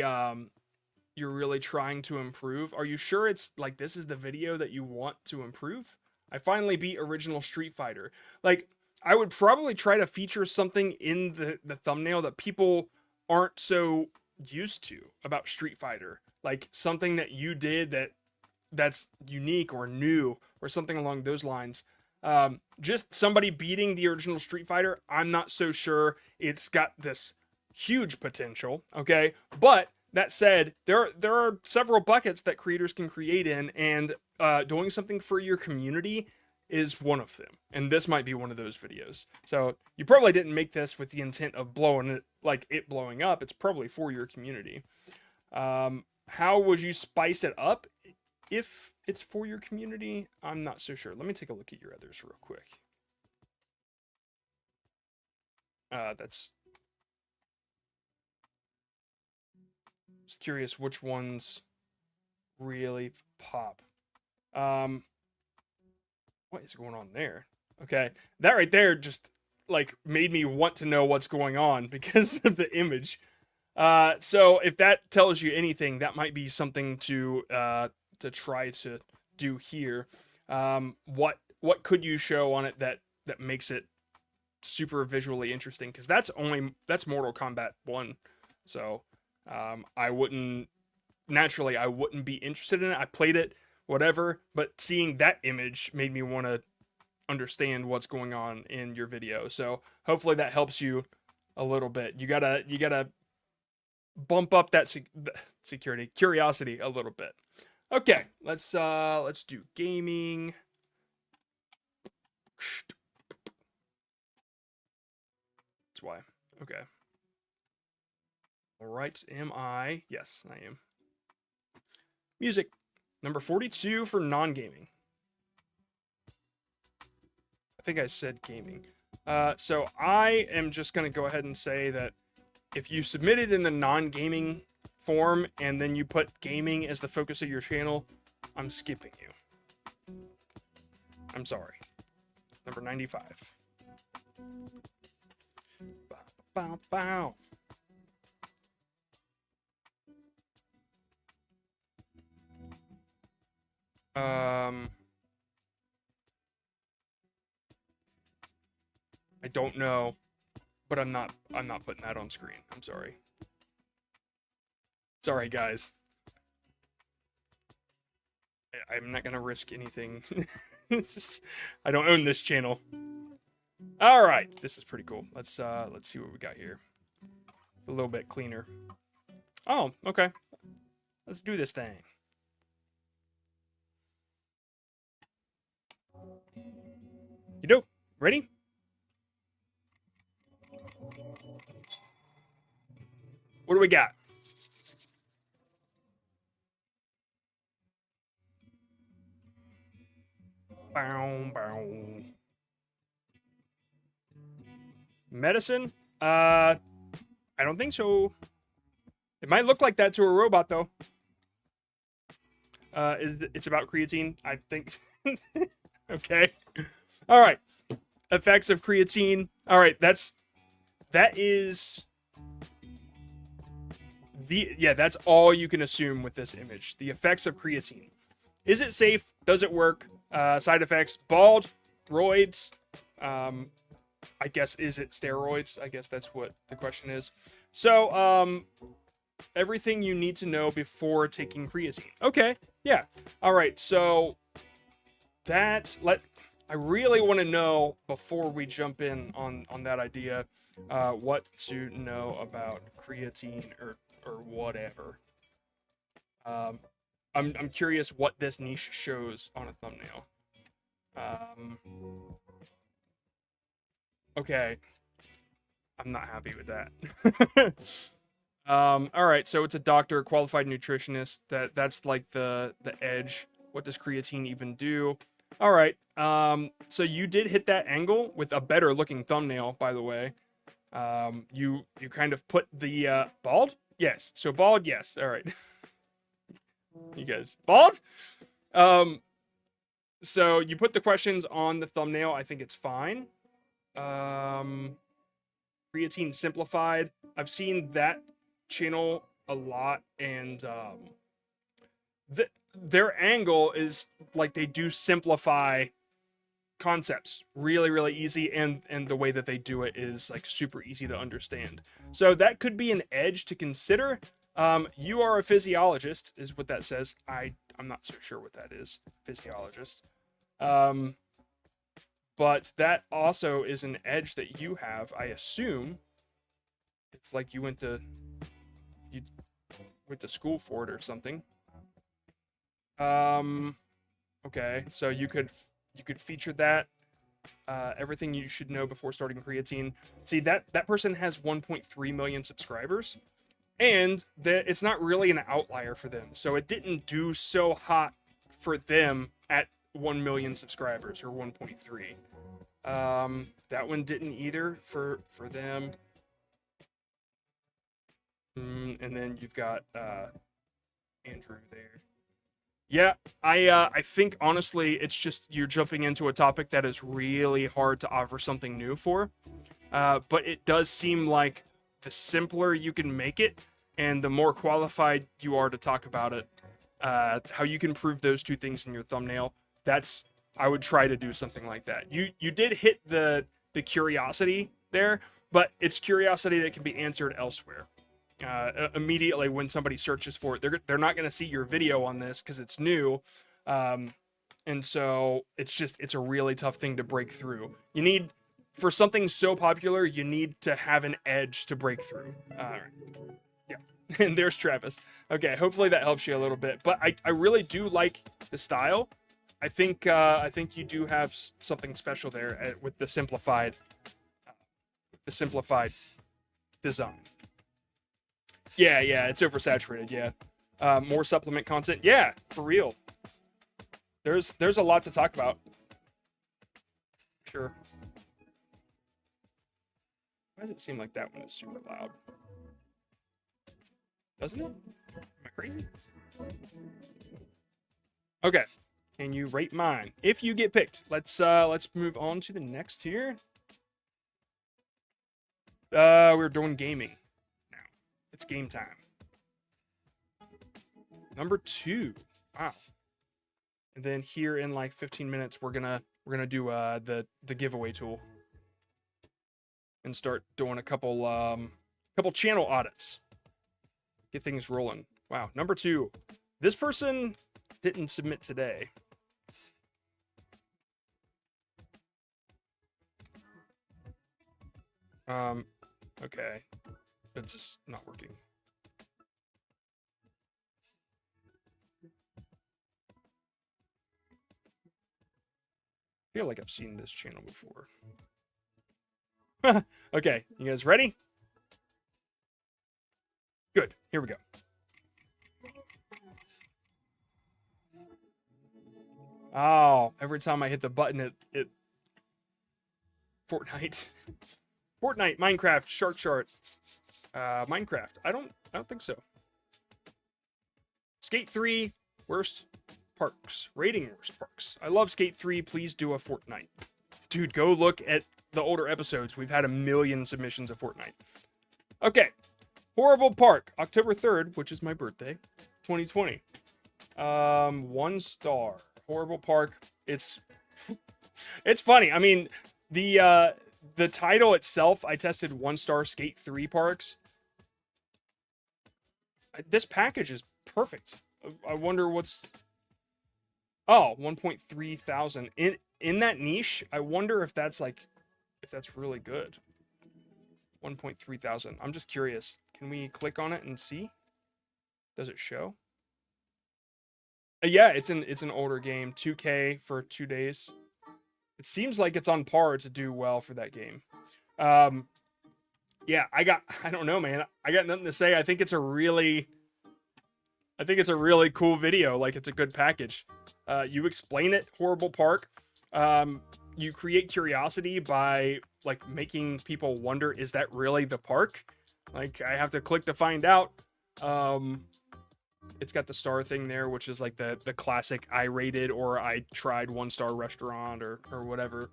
you're really trying to improve, are you sure it's like this is the video that you want to improve? I finally beat original Street Fighter. Like I would probably try to feature something in the thumbnail that people aren't so used to about Street Fighter. Like something that you did that's unique or new or something along those lines. Just somebody beating the original Street Fighter, I'm not so sure it's got this huge potential, okay? But that said, there are several buckets that creators can create in, and doing something for your community is one of them. And this might be one of those videos. So you probably didn't make this with the intent of blowing it, like it blowing up. It's probably for your community. How would you spice it up if it's for your community? I'm not so sure. Let me take a look at your others real quick. That's just curious which ones really pop. What is going on there? Okay, that right there just like made me want to know what's going on because of the image. So if that tells you anything, that might be something to try to do here. What could you show on it that makes it super visually interesting? Because that's Mortal Kombat 1. So I wouldn't be interested in it. I played it, whatever, but seeing that image made me want to understand what's going on in your video. So hopefully that helps you a little bit. You gotta bump up that curiosity a little bit. Okay, let's do gaming. That's why. Okay. All right, am I? Yes, I am. Music. Number 42 for non-gaming. think I said gaming. So I am just going to go ahead and say that if you submit it in the non-gaming form and then you put gaming as the focus of your channel, I'm skipping you. I'm sorry. Number 95. Bow, bow, bow. I don't know, but I'm not putting that on screen. I'm sorry. Sorry, guys. I'm not gonna risk anything. I don't own this channel. All right, this is pretty cool. Let's see what we got here. A little bit cleaner. Oh, okay. Let's do this thing. You know, ready? What do we got? Bow, bow. Medicine? I don't think so. It might look like that to a robot, though. It's about creatine, I think. Okay. All right. Effects of creatine. All right, that's all you can assume with this image. The effects of creatine. Is it safe? Does it work? Side effects: bald, roids. I guess, is it steroids? I guess that's what the question is. So, everything you need to know before taking creatine. Okay, yeah. All right, so I really want to know, before we jump in on that idea, what to know about creatine or whatever. I'm curious what this niche shows on a thumbnail. Okay. I'm not happy with that. All right, so it's a doctor, qualified nutritionist. That's like the edge. What does creatine even do? All right. So you did hit that angle with a better looking thumbnail, by the way. You kind of put the bald? Yes. So bald, yes. All right. You guys bald? So you put the questions on the thumbnail. I think it's fine. Creatine Simplified. I've seen that channel a lot, and their angle is like they do simplify concepts really, really easy, and the way that they do it is like super easy to understand. So that could be an edge to consider. You are a physiologist, is what that says. I'm not so sure what that is. Physiologist. But that also is an edge that you have, I assume. If like you went to school for it or something. Okay, so you could feature that. Everything you should know before starting creatine. See, that person has 1.3 million subscribers, and it's not really an outlier for them. So it didn't do so hot for them at 1 million subscribers, or 1.3. That one didn't either for them. And then you've got Andrew there. Yeah, I think honestly it's just you're jumping into a topic that is really hard to offer something new for. But it does seem like the simpler you can make it and the more qualified you are to talk about it, how you can prove those two things in your thumbnail, I would try to do something like that. You did hit the curiosity there, but it's curiosity that can be answered elsewhere. Immediately when somebody searches for it, they're not going to see your video on this because it's new, and so it's a really tough thing to break through. You need, for something so popular, you need to have an edge to break through. Yeah. And there's Travis. Okay, hopefully that helps you a little bit, but I really do like the style. I think you do have something special there with the simplified design. Yeah, it's oversaturated. Yeah, more supplement content. Yeah, for real. There's a lot to talk about. Sure. Why does it seem like that one is super loud? Doesn't it? Am I crazy? Okay. Can you rate mine? If you get picked, let's move on to the next here. We're doing gaming now. It's game time. Number 2. Wow. And then here in like 15 minutes, we're gonna do the giveaway tool and start doing a couple channel audits. Get things rolling. Wow. Number 2. This person didn't submit today. Okay. It's just not working. I feel like I've seen this channel before. Okay, you guys ready? Good. Here we go. Oh, every time I hit the button, it Fortnite. Fortnite, Minecraft, Shark Chart. Minecraft. I don't think so. Skate 3, worst parks. Rating worst parks. I love Skate 3. Please do a Fortnite. Dude, go look at the older episodes. We've had 1 million submissions of Fortnite. Okay. Horrible Park, October 3rd, which is my birthday, 2020. 1 star. Horrible Park. It's funny. I mean, the title itself, I tested 1-star Skate 3 parks. This package is perfect. I wonder what's... Oh, 1.3 thousand. In that niche, I wonder if that's really good. 1.3 thousand. I'm just curious. Can we click on it and see? Does it show? Yeah, it's an older game. 2K for 2 days. It seems like it's on par to do well for that game. Yeah, I don't know, man. I got nothing to say. I think it's a really cool video. Like, it's a good package. You explain it, Horrible Park. You create curiosity by like making people wonder, is that really the park? Like, I have to click to find out. It's got the star thing there, which is like the classic I rated or I tried 1-star restaurant or whatever.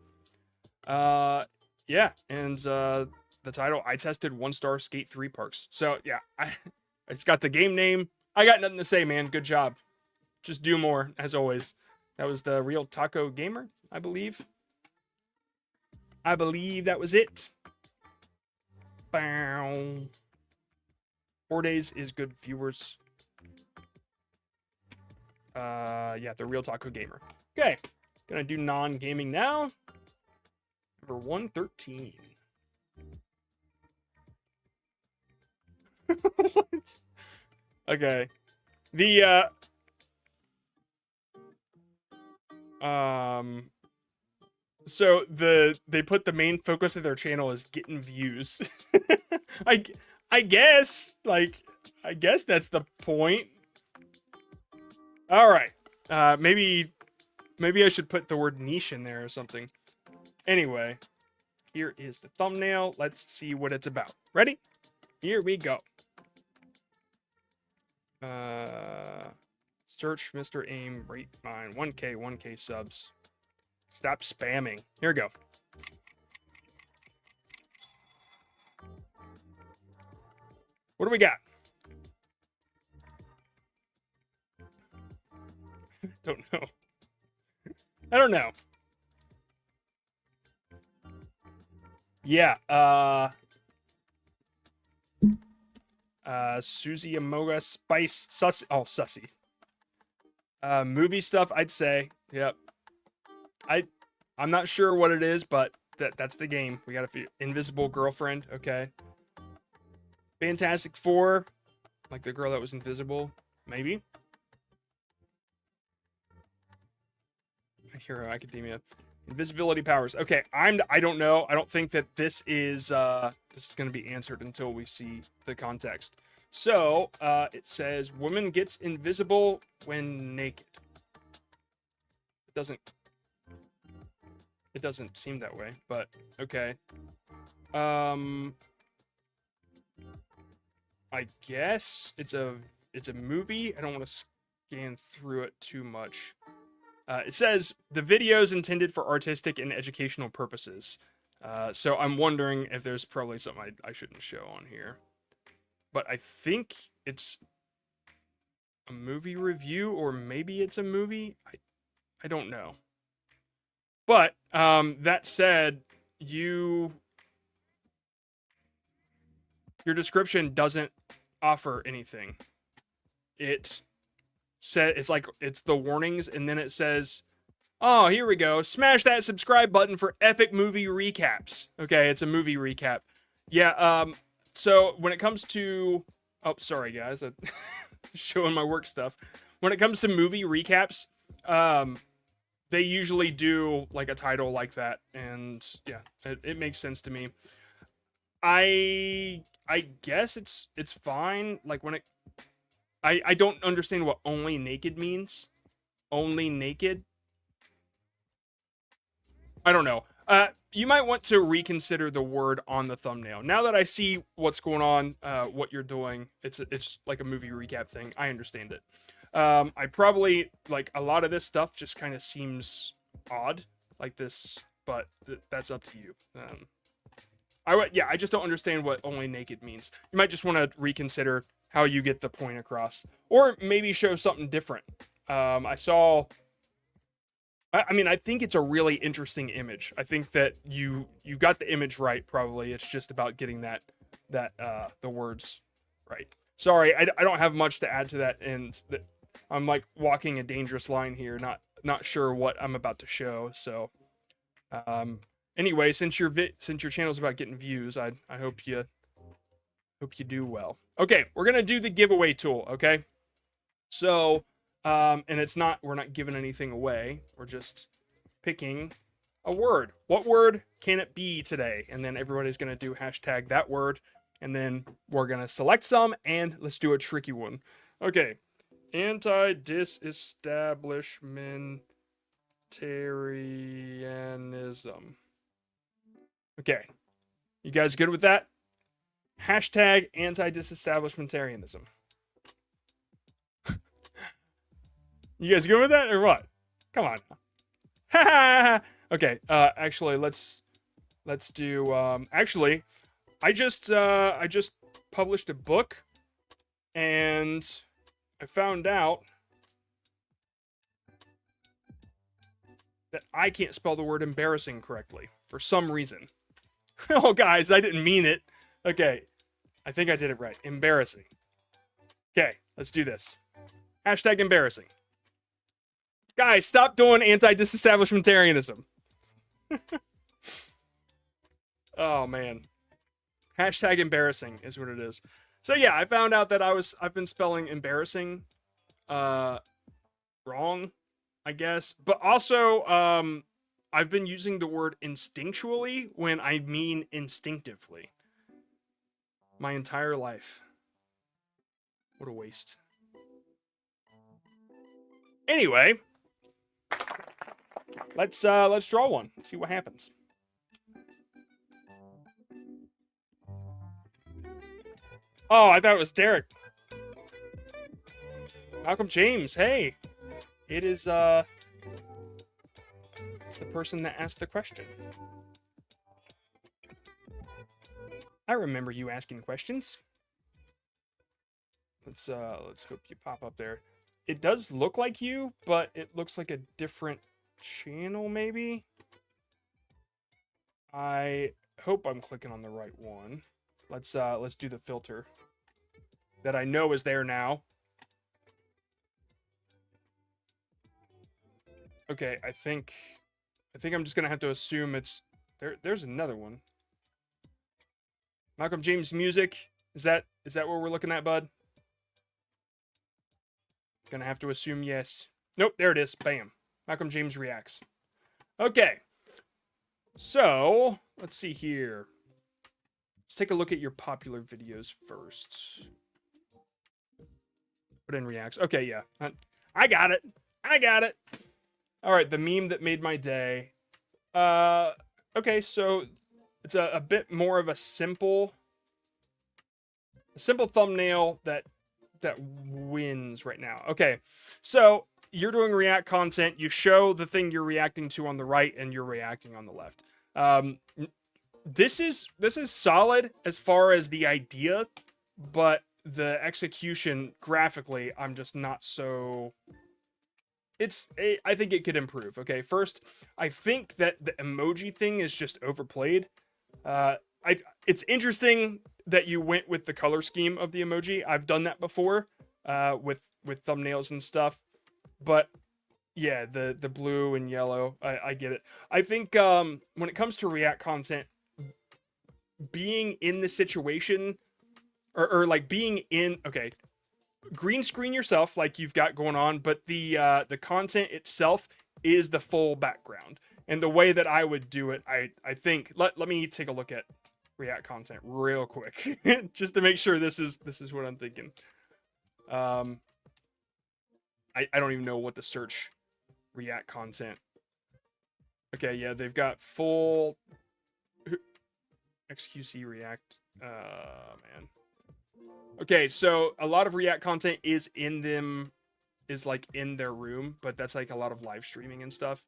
Yeah, and the title, I tested 1-star Skate 3 parks. So yeah, it's got the game name. I got nothing to say, man. Good job. Just do more, as always. That was the Real Taco Gamer, I believe. I believe that was it. Bow. 4 days is good, viewers. Yeah, the Real Taco Gamer. Okay, gonna do non-gaming now. Number 113. What? Okay. So they put the main focus of their channel as getting views. I guess that's the point. All right. Maybe I should put the word niche in there or something. Anyway, here is the thumbnail. Let's see what it's about. Ready? Here we go. Search Mr. Aim, rate mine. 1K subs. Stop spamming. Here we go. What do we got? Don't know. I don't know. Yeah, Susie Amoga Spice Sussy. Oh, Sussy. Movie stuff, I'd say. Yep. I'm not sure what it is, but that's the game. We got a Invisible Girlfriend. Okay. Fantastic Four, like the girl that was invisible, maybe. Hero Academia. Invisibility powers. Okay, I don't know. I don't think that this is going to be answered until we see the context. So, it says woman gets invisible when naked. It doesn't. It doesn't seem that way, but okay. I guess it's a movie. I don't want to scan through it too much. It says the video is intended for artistic and educational purposes. So I'm wondering if there's probably something I shouldn't show on here. But I think it's a movie review, or maybe it's a movie. I don't know. But that said, your description doesn't offer anything. It's the warnings, and then it says, oh, here we go. Smash that subscribe button for epic movie recaps. Okay, it's a movie recap. Yeah, so when it comes to... Oh, sorry, guys. I'm showing my work stuff. When it comes to movie recaps, they usually do, like, a title like that. And, yeah, it makes sense to me. I guess it's fine. Like, when it... I don't understand what only naked means. Only naked? I don't know. You might want to reconsider the word on the thumbnail. Now that I see what's going on, what you're doing, it's like a movie recap thing. I understand it. I probably, like, a lot of this stuff just kind of seems odd, like this, but that's up to you. I just don't understand what only naked means. You might just want to reconsider how you get the point across, or maybe show something different. I think it's a really interesting image. I think that you got the image right. Probably it's just about getting the words right. Sorry, I don't have much to add to that, and I'm like walking a dangerous line here. Not sure what I'm about to show. So, anyway, since your channel's about getting views, I hope you do well. Okay, we're gonna do the giveaway tool. Okay, so. And we're not giving anything away. We're just picking a word. What word can it be today? And then everybody's going to do hashtag that word. And then we're going to select some, and let's do a tricky one. Okay. Anti-disestablishmentarianism. Okay. You guys good with that? Hashtag anti-disestablishmentarianism. You guys good with that or what? Come on. Okay. Actually, let's do. Actually, I just published a book, and I found out that I can't spell the word embarrassing correctly for some reason. Oh, guys, I didn't mean it. Okay, I think I did it right. Embarrassing. Okay, let's do this. Hashtag embarrassing. Guys, stop doing anti-disestablishmentarianism. Oh, man. Hashtag embarrassing is what it is. So, yeah, I found out that I've been spelling embarrassing wrong, I guess. But also, I've been using the word instinctually when I mean instinctively. My entire life. What a waste. Anyway, let's draw one. Let's see what happens. Oh, I thought it was Derek. Malcolm James, hey. It is it's the person that asked the question. I remember you asking questions. Let's hope you pop up there. It does look like you, but it looks like a different channel, maybe? I hope I'm clicking on the right one. Let's do the filter that I know is there now. Okay, I think I'm just gonna have to assume it's there. There's another one. Malcolm James music. Is that what we're looking at, bud? Gonna have to assume yes. Nope, there it is. Bam. Malcolm James reacts. Okay. So, let's see here. Let's take a look at your popular videos first. Put in reacts. Okay, yeah. I got it. I got it. All right, the meme that made my day. Okay, so it's a bit more of a simple thumbnail that wins right now. Okay, so you're doing React content. You show the thing you're reacting to on the right, and you're reacting on the left. This is solid as far as the idea, but the execution graphically, I'm just not so. I think it could improve. Okay, first, I think that the emoji thing is just overplayed. Uh, it's interesting that you went with the color scheme of the emoji. I've done that before, with thumbnails and stuff, but yeah, the blue and yellow, I get it. I think when it comes to React content, being in the situation, or like being in, okay, green screen yourself like you've got going on, but the content itself is the full background. And the way that I would do it, I think, let me take a look at React content real quick just to make sure this is what I'm thinking. I don't even know what to search React content. Okay, yeah, they've got full XQC React. Man. Okay, so a lot of React content is like in their room, but that's like a lot of live streaming and stuff.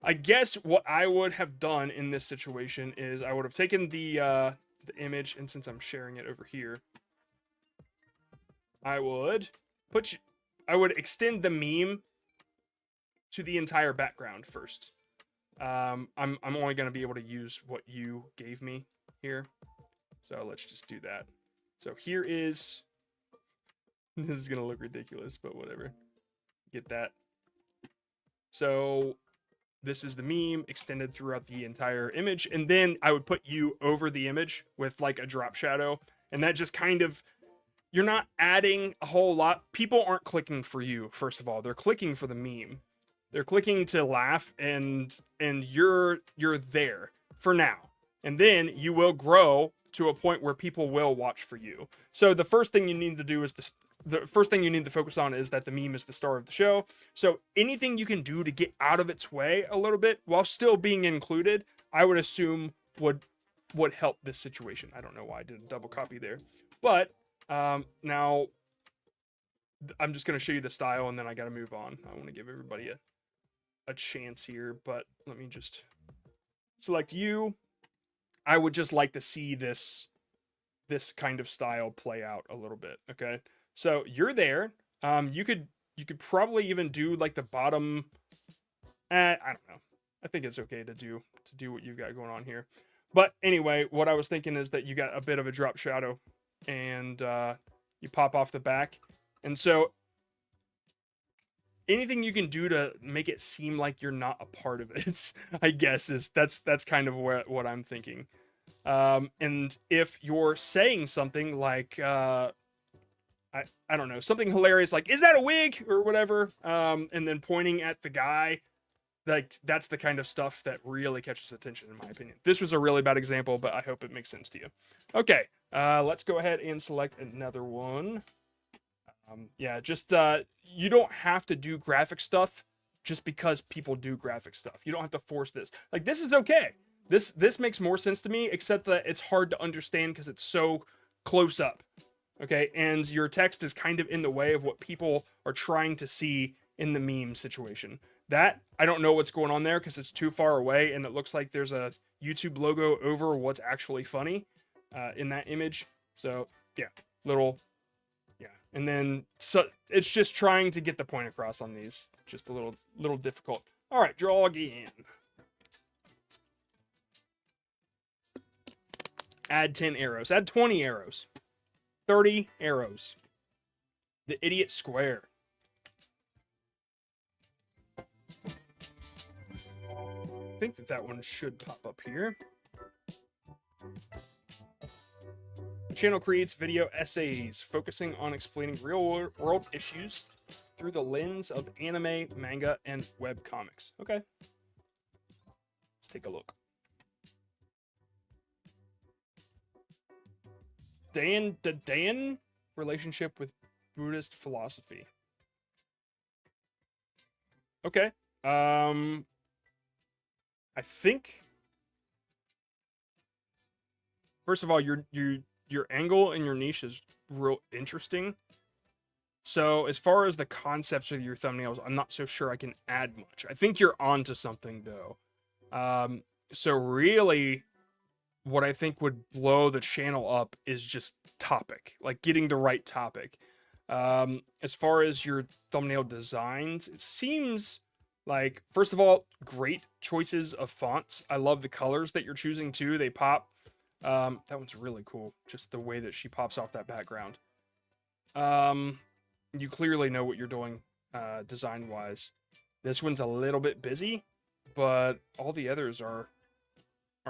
I guess what I would have done in this situation is I would have taken the image, and since I'm sharing it over here, I would extend the meme to the entire background first. I'm only going to be able to use what you gave me here, so let's just do that. So here is, this is going to look ridiculous, but whatever. Get that. So this is the meme extended throughout the entire image, and then I would put you over the image with like a drop shadow, and that just kind of, you're not adding a whole lot. People aren't clicking for you, first of all. They're clicking for the meme. They're clicking to laugh, and you're there for now. And then you will grow to a point where people will watch for you. So the first thing you need to do is the first thing you need to focus on is that the meme is the star of the show. So anything you can do to get out of its way a little bit while still being included, I would assume would help this situation. I don't know why I did a double copy there, but now I'm just going to show you the style, and then I got to move on. I want to give everybody a chance here, but let me just select you. I would just like to see this kind of style play out a little bit. Okay, so you're there. You could probably even do like the bottom. I don't know. I think it's okay to do what you've got going on here. But anyway, what I was thinking is that you got a bit of a drop shadow, and you pop off the back, and so anything you can do to make it seem like you're not a part of it, I guess, is that's kind of what I'm thinking. And if you're saying something like I don't know, something hilarious like, is that a wig or whatever, and then pointing at the guy, like that's the kind of stuff that really catches attention, in my opinion. This was a really bad example, but I hope it makes sense to you. Okay, let's go ahead and select another one. Yeah, just you don't have to do graphic stuff just because people do graphic stuff. You don't have to force this. Like, this is okay. This makes more sense to me, except that it's hard to understand because it's so close up. Okay, and your text is kind of in the way of what people are trying to see in the meme situation. That, I don't know what's going on there because it's too far away, and it looks like there's a YouTube logo over what's actually funny in that image. So yeah, yeah, and then so it's just trying to get the point across on these. Just a little difficult. All right, draw again. Add 10 arrows. Add 20 arrows. 30 arrows. The idiot square. I think that one should pop up here. The channel creates video essays focusing on explaining real-world issues through the lens of anime, manga, and web comics. Okay. Let's take a look. Dayan relationship with Buddhist philosophy. Okay. I think, first of all, your angle and your niche is real interesting. So as far as the concepts of your thumbnails, I'm not so sure I can add much. I think you're onto something though. So really, what I think would blow the channel up is just topic, like getting the right topic. As far as your thumbnail designs, it seems like, first of all, great choices of fonts. I love the colors that you're choosing too. They pop. That one's really cool. Just the way that she pops off that background. You clearly know what you're doing design wise. This one's a little bit busy, but all the others are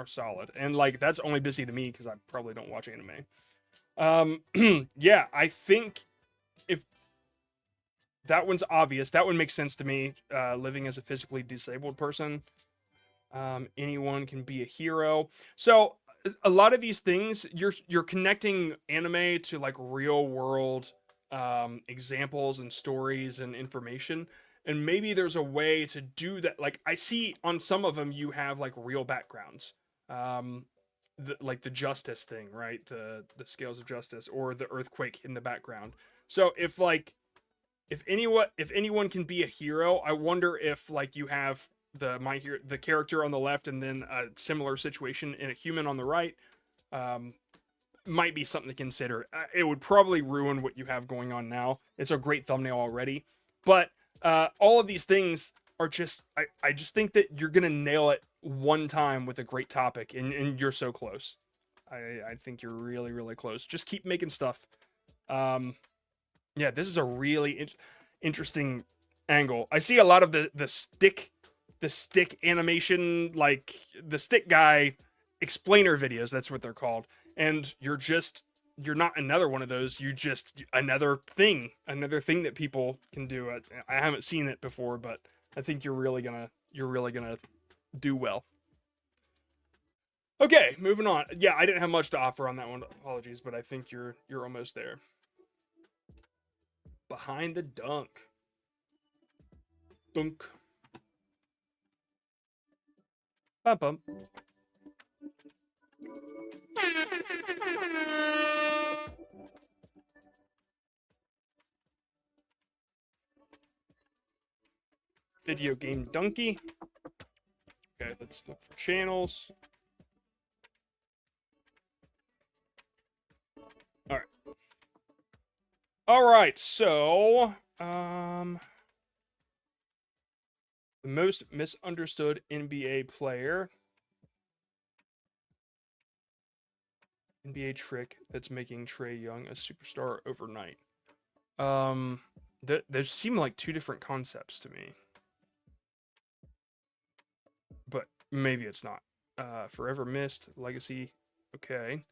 solid. And like that's only busy to me because I probably don't watch anime. Yeah, I think if that one's obvious, that one makes sense to me. Living as a physically disabled person, anyone can be a hero. So a lot of these things, you're connecting anime to like real world examples and stories and information. And maybe there's a way to do that. Like I see on some of them, you have like real backgrounds, like the justice thing, right? The scales of justice or the earthquake in the background. So if anyone can be a hero, I wonder if like you have the character on the left and then a similar situation in a human on the right. Might be something to consider. It would probably ruin what you have going on now. It's a great thumbnail already, but all of these things are just. I just think that you're gonna nail it one time with a great topic, and you're so close. I think you're really really close. Just keep making stuff. Yeah, this is a really interesting angle. I see a lot of the stick animation, like the stick guy explainer videos. That's what they're called. And you're not another one of those. You just another thing that people can do. I haven't seen it before, but I think you're really gonna do well. Okay, moving on. Yeah, I didn't have much to offer on that one. Apologies, but I think you're almost there. Behind the dunk. Dunk. Bum bum. Video game donkey. Okay, let's look for channels. All right. All right, so the most misunderstood NBA player. NBA trick that's making Trae Young a superstar overnight. There seem like two different concepts to me, but maybe it's not. Forever missed legacy. Okay,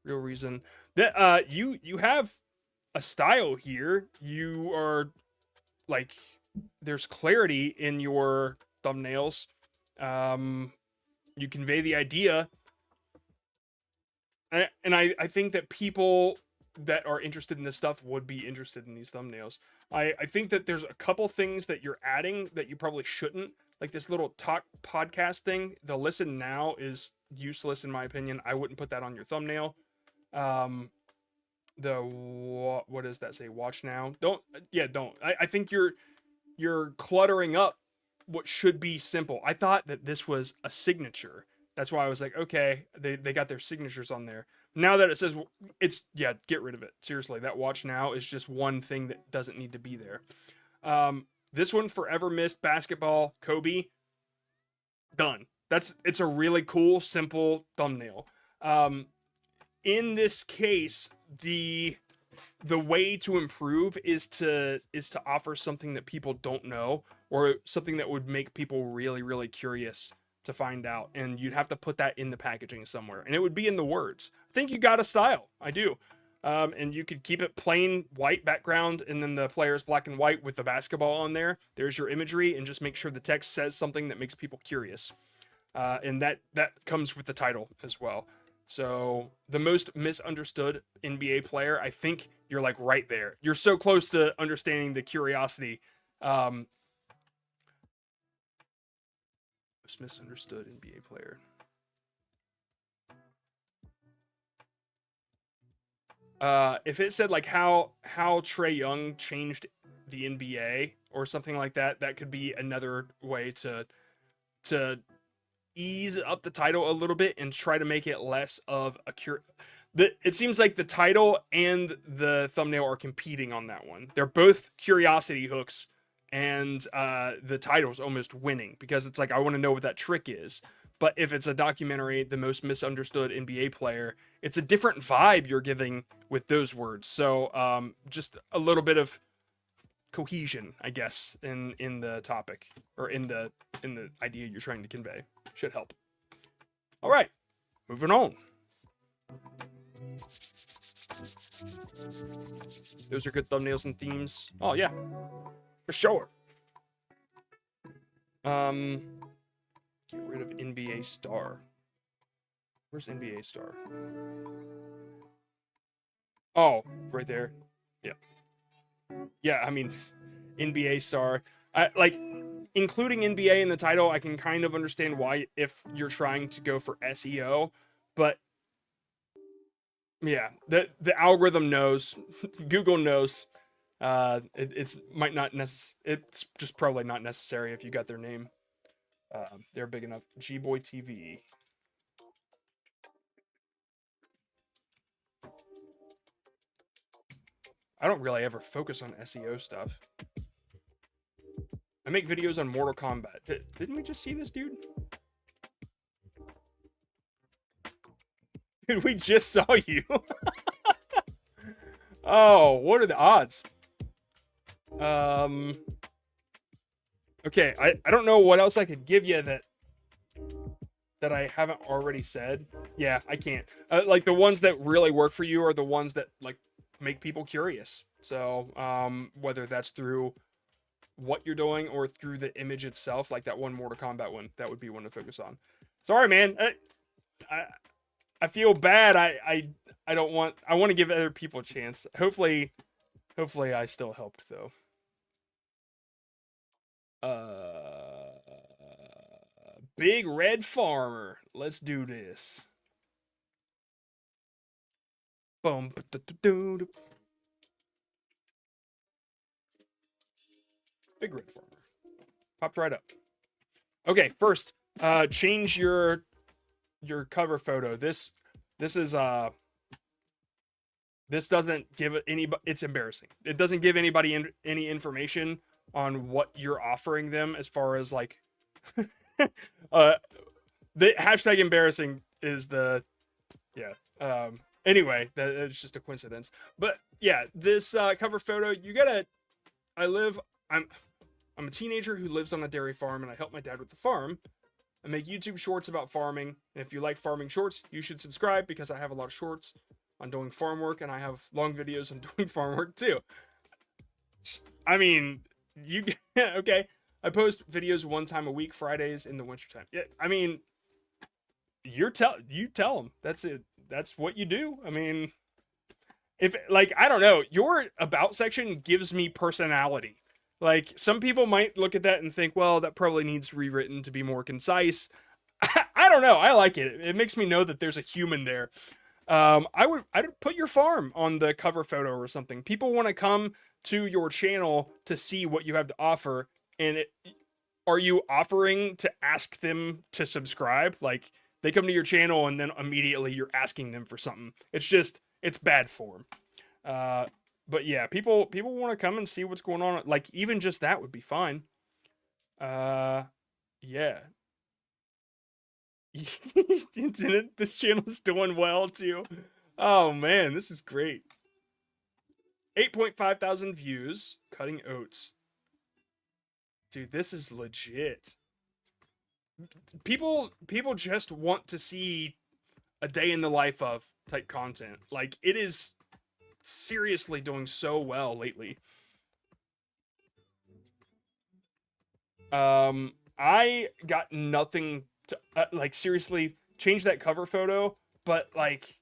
real reason that you have a style here. You are like there's clarity in your thumbnails. You convey the idea. And I think that people that are interested in this stuff would be interested in these thumbnails. I think that there's a couple things that you're adding that you probably shouldn't. Like this little talk podcast thing. The listen now is useless in my opinion. I wouldn't put that on your thumbnail. What does that say? Watch now. Don't. I think you're cluttering up what should be simple. I thought that this was a signature. That's why I was like, okay, they got their signatures on there. Now that it says it's get rid of it. Seriously, that watch now is just one thing that doesn't need to be there. This one, forever missed basketball, Kobe. Done. It's a really cool, simple thumbnail. In this case, the way to improve is to offer something that people don't know or something that would make people really really curious to find out, and you'd have to put that in the packaging somewhere, and it would be in the words. I think you got a style. I do. And you could keep it plain white background and then the players black and white with the basketball on there. There's your imagery, and just make sure the text says something that makes people curious. And that comes with the title as well. So the most misunderstood NBA player, I think you're like right there. You're so close to understanding the curiosity. Most misunderstood NBA player. If it said like how Trae Young changed the NBA or something like that, that could be another way to ease up the title a little bit and try to make it less of a it seems like the title and the thumbnail are competing on that one. They're both curiosity hooks, and the title's almost winning because it's like, I want to know what that trick is. But if it's a documentary, the most misunderstood NBA player, it's a different vibe you're giving with those words. So just a little bit of cohesion, I guess, in the topic, or in the idea you're trying to convey, should help. All right, moving on. Those are good thumbnails and themes. Oh yeah, for sure. Get rid of NBA star. Where's NBA star? Oh, right there. Yeah. Yeah, I mean, NBA star. Like, including NBA in the title, I can kind of understand why if you're trying to go for SEO, but yeah, the algorithm knows, Google knows. It's just probably not necessary if you got their name. They're big enough. G-Boy TV. I don't really ever focus on SEO stuff. I make videos on Mortal Kombat. Didn't we just see this dude? Dude, we just saw you. Oh, what are the odds? Okay, I don't know what else I could give you that I haven't already said. Yeah, I can't. Like, the ones that really work for you are the ones that, like, make people curious. So, whether that's through what you're doing or through the image itself, like that one Mortal Kombat one, that would be one to focus on. Sorry, man. I feel bad. I want to give other people a chance. Hopefully I still helped, though. Big Red Farmer. Let's do this. Boom. Big Red Farmer. Popped right up. Okay, first, change your cover photo. This doesn't give anybody, it's embarrassing. It doesn't give anybody any information on what you're offering them as far as, like, the hashtag embarrassing is the, yeah. Anyway, it's just a coincidence. But yeah, this cover photo, you gotta, I'm a teenager who lives on a dairy farm, and I help my dad with the farm. I make YouTube shorts about farming, and if you like farming shorts, you should subscribe, because I have a lot of shorts on doing farm work, and I have long videos on doing farm work too. I mean, you okay? I post videos one time a week, Fridays in the wintertime. Yeah, I mean, you tell them. That's it. That's what you do. I mean, if, like, I don't know, your about section gives me personality. Like, some people might look at that and think, well, that probably needs rewritten to be more concise. I don't know. I like it. It makes me know that there's a human there. I'd put your farm on the cover photo or something. People want to come to your channel to see what you have to offer. And are you offering to ask them to subscribe? Like, they come to your channel and then immediately you're asking them for something. It's bad form. But yeah, people want to come and see what's going on. Like, even just that would be fine. Yeah. This channel's doing well too. Oh man, this is great. 8.5 thousand views. Cutting oats. Dude, this is legit. People just want to see a day in the life of type content. Like, it is seriously doing so well lately. I got nothing to like, seriously, change that cover photo, but like,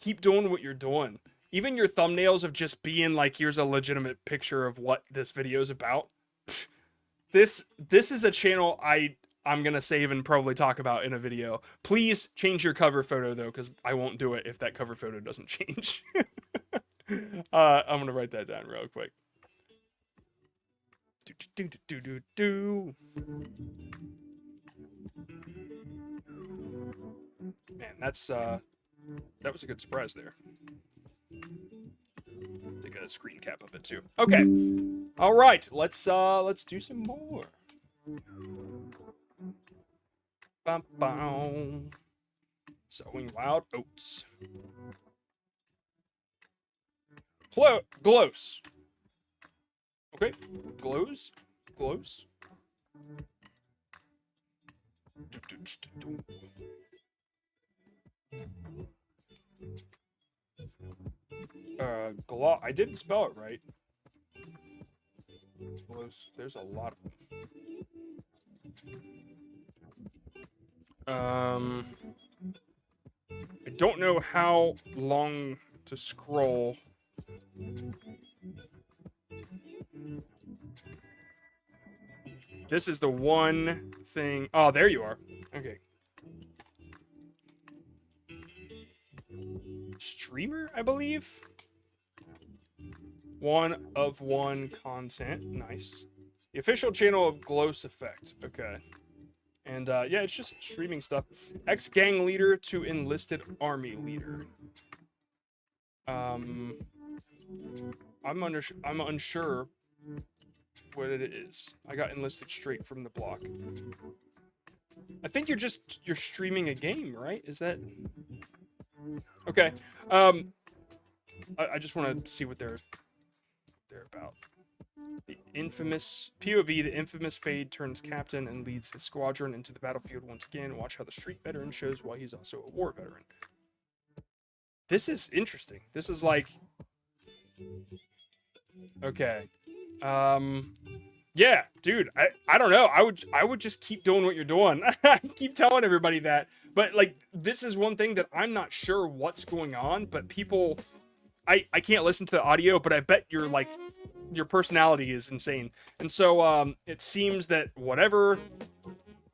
keep doing what you're doing. Even your thumbnails of just being like, here's a legitimate picture of what this video is about. This is a channel I'm gonna save and probably talk about in a video. Please change your cover photo though, because I won't do it if that cover photo doesn't change. I'm gonna write that down real quick. Man, that was a good surprise there. Take a screen cap of it too. Okay. All right. Let's do some more. Bum, bum. Sowing wild oats. Glows. Okay. Glows. I didn't spell it right. Glows. There's a lot of them. I don't know how long to scroll. This is the one thing. Oh, there you are. Okay. Streamer, I believe. 1 of 1 content. Nice. The official channel of Glows Effect. Okay. And yeah, it's just streaming stuff. Ex-gang leader to enlisted army leader. I'm unsure what it is. I got enlisted straight from the block. I think you're streaming a game, right? Is that okay? I just want to see what they're about. The infamous POV, the infamous Fade turns captain and leads his squadron into the battlefield once again. Watch how the street veteran shows why he's also a war veteran. This is interesting. This is like, okay, yeah, dude. I don't know. I would just keep doing what you're doing. I keep telling everybody that, but like, this is one thing that I'm not sure what's going on. But people, I can't listen to the audio, but I bet you're like, your personality is insane. And so it seems that whatever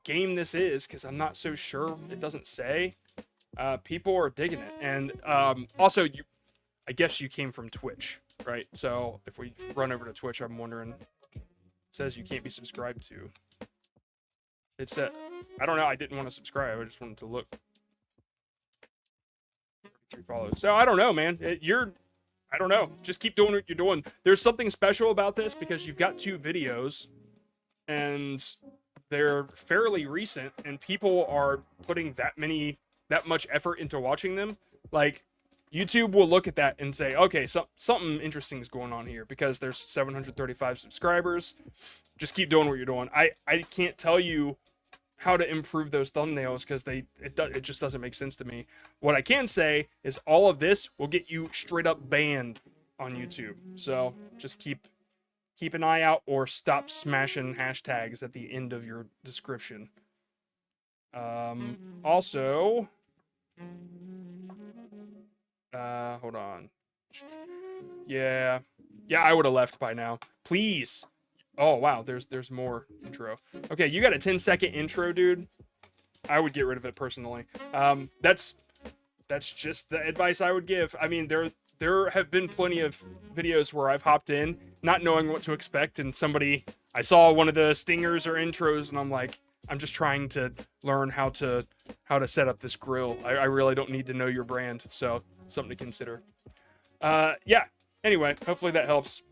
game this is, because I'm not so sure, it doesn't say, people are digging it. And also, I guess you came from Twitch, right? So if we run over to Twitch, I'm wondering, it says you can't be subscribed to. It said, I don't know, I didn't want to subscribe, I just wanted to look. 3 follows. So I don't know, man. I don't know. Just keep doing what you're doing. There's something special about this because you've got 2 videos and they're fairly recent and people are putting that much effort into watching them. Like, YouTube will look at that and say, okay, something interesting is going on here because there's 735 subscribers. Just keep doing what you're doing. I can't tell you how to improve those thumbnails because it just doesn't make sense to me. What I can say is all of this will get you straight up banned on YouTube. So just keep an eye out or stop smashing hashtags at the end of your description. Also, hold on. Yeah, I would have left by now. Please. Oh, wow, there's more intro. Okay, you got a 10-second intro, dude. I would get rid of it personally. That's just the advice I would give. I mean, there have been plenty of videos where I've hopped in not knowing what to expect, and I saw one of the stingers or intros, and I'm like, I'm just trying to learn how to set up this grill. I really don't need to know your brand, so something to consider. Yeah, anyway, hopefully that helps.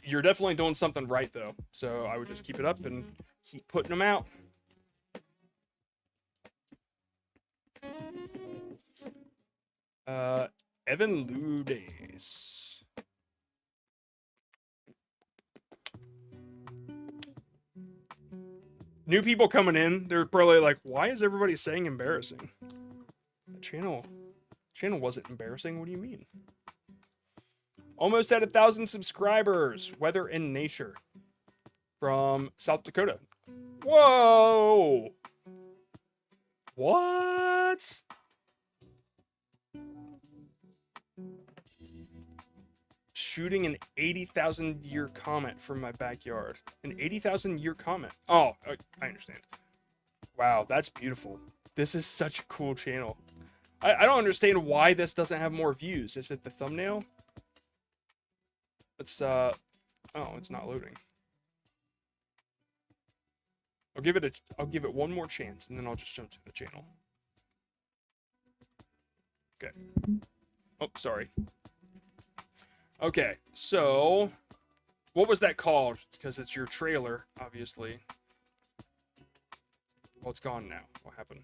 You're definitely doing something right, though. So I would just keep it up and keep putting them out. Evan Ludes. New people coming in, they're probably like, why is everybody saying embarrassing? The channel wasn't embarrassing. What do you mean? Almost at 1,000 subscribers. Weather and nature. From South Dakota. Whoa! What? shooting an 80,000 year comet from my backyard. An 80,000 year comet. Oh, I understand. Wow, that's beautiful. This is such a cool channel. I don't understand why this doesn't have more views. Is it the thumbnail? It's, oh, it's not loading. I'll give it one more chance, and then I'll just jump to the channel. Okay. Oh, sorry. Okay, so what was that called? Because it's your trailer, obviously. Well, it's gone now. What happened?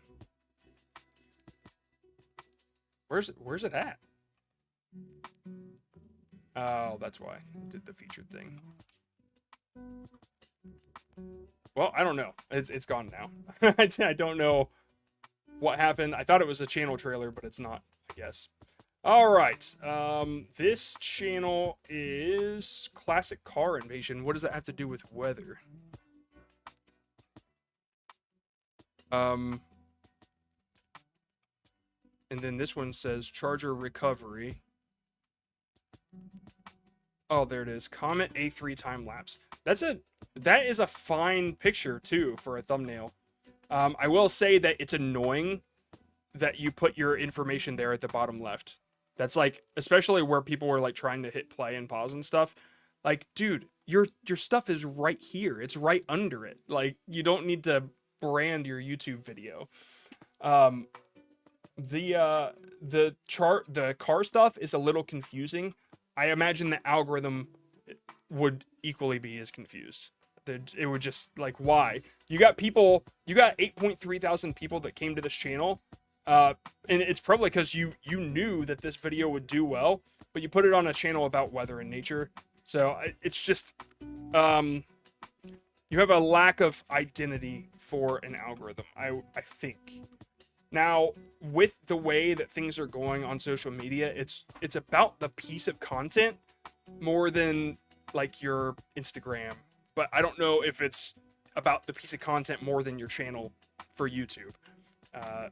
Where's it at? Oh, that's why it did the featured thing. Well, I don't know. It's gone now. I don't know what happened. I thought it was a channel trailer, but it's not, I guess. All right. This channel is Classic Car Invasion. What does that have to do with weather? And then this one says Charger Recovery. Oh, there it is. Comet A3 time lapse. That is a fine picture too for a thumbnail. I will say that it's annoying that you put your information there at the bottom left. That's like, especially where people were like trying to hit play and pause and stuff. Like, dude, your stuff is right here. It's right under it. Like, you don't need to brand your YouTube video. The car stuff is a little confusing. I imagine the algorithm would equally be as confused. It would just, like, why? You got 8.3 thousand people that came to this channel, and it's probably because you knew that this video would do well, but you put it on a channel about weather and nature. So it's just, you have a lack of identity for an algorithm, I think. Now, with the way that things are going on social media, it's about the piece of content more than like your Instagram. But I don't know if it's about the piece of content more than your channel for YouTube.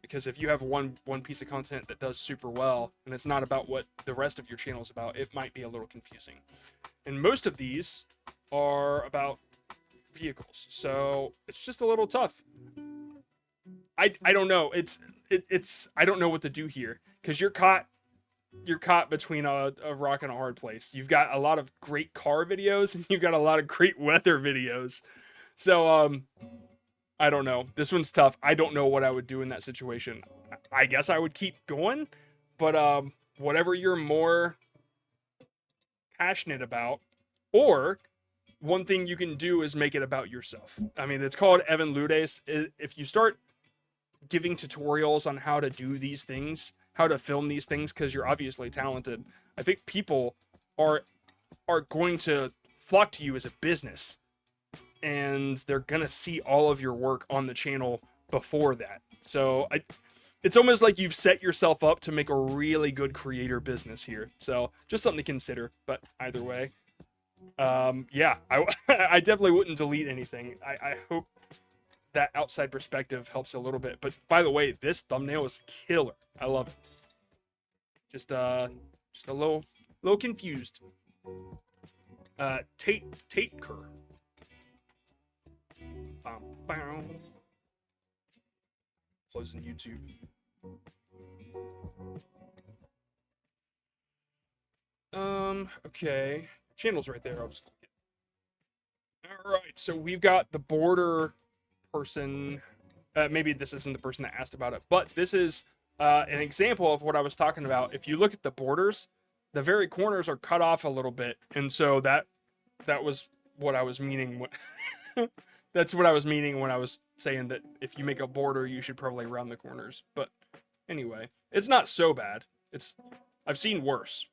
Because if you have one piece of content that does super well, and it's not about what the rest of your channel is about, it might be a little confusing. And most of these are about vehicles, so it's just a little tough. I don't know. It's I don't know what to do here, because you're caught between a rock and a hard place. You've got a lot of great car videos, and you've got a lot of great weather videos. So I don't know. This one's tough. I don't know what I would do in that situation. I guess I would keep going, but whatever you're more passionate about, or one thing you can do is make it about yourself. I mean, it's called Evan Ludes. If you start giving tutorials on how to do these things, how to film these things, because you're obviously talented, I think people are going to flock to you as a business, and they're gonna see all of your work on the channel before that. So it's almost like you've set yourself up to make a really good creator business here. So just something to consider. But either way, yeah, I definitely wouldn't delete anything. I hope that outside perspective helps a little bit. But by the way, this thumbnail is killer. I love it. Just a little confused. Tate Kerr. Closing YouTube. Okay. Channel's right there. I'll just click it. Alright, so we've got the border person. Maybe this isn't the person that asked about it, but this is an example of what I was talking about. If you look at the borders, the very corners are cut off a little bit, and so that was what I was meaning. That's what I was meaning when I was saying that if you make a border, you should probably round the corners. But anyway, it's not so bad. I've seen worse.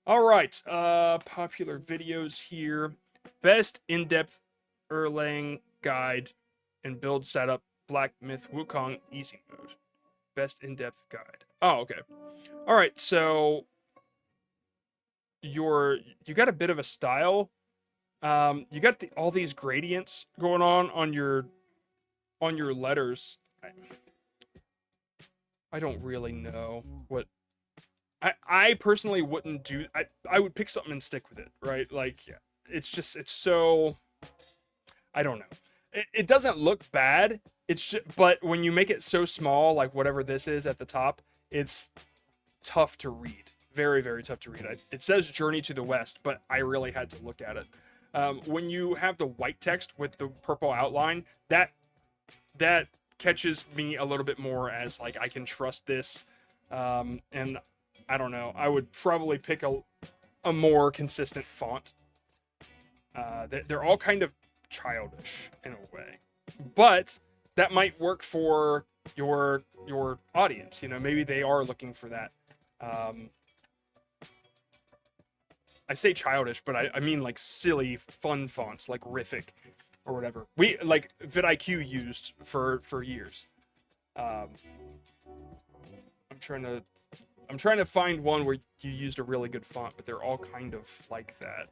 All right, popular videos here. Best in-depth Erlang guide and build setup, Black Myth Wukong easy mode. Best in-depth guide. Oh, okay. All right, so you got a bit of a style. You got all these gradients going on your letters. I don't really know what I personally wouldn't do. I would pick something and stick with it, right? Like, it's just it's so, I don't know. It doesn't look bad. It's just, but when you make it so small, like whatever this is at the top, it's tough to read. Very, very tough to read. It says Journey to the West, but I really had to look at it. When you have the white text with the purple outline, that catches me a little bit more as like I can trust this. And I don't know. I would probably pick a more consistent font. They're all kind of childish in a way, but that might work for your audience. You know, maybe they are looking for that. I say childish, but I mean like silly, fun fonts like Riffic or whatever. We like vidIQ used for years. I'm trying to find one where you used a really good font, but they're all kind of like that.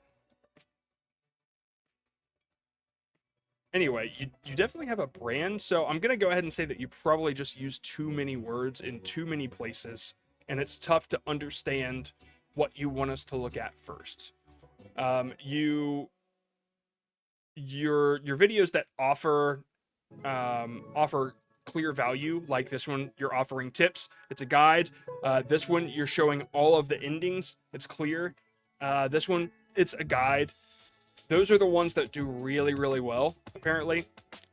Anyway, you definitely have a brand, so I'm gonna go ahead and say that you probably just use too many words in too many places, and it's tough to understand what you want us to look at first. Your videos that offer clear value, like this one, you're offering tips. It's a guide. This one, you're showing all of the endings. It's clear. This one, it's a guide. Those are the ones that do really, really well, apparently.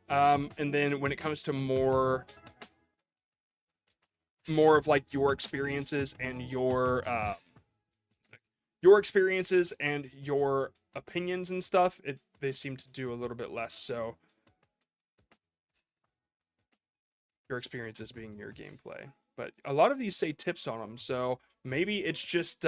And then when it comes to more of like your experiences and your opinions and stuff, they seem to do a little bit less. So your experiences being your gameplay, but a lot of these say tips on them, so maybe it's just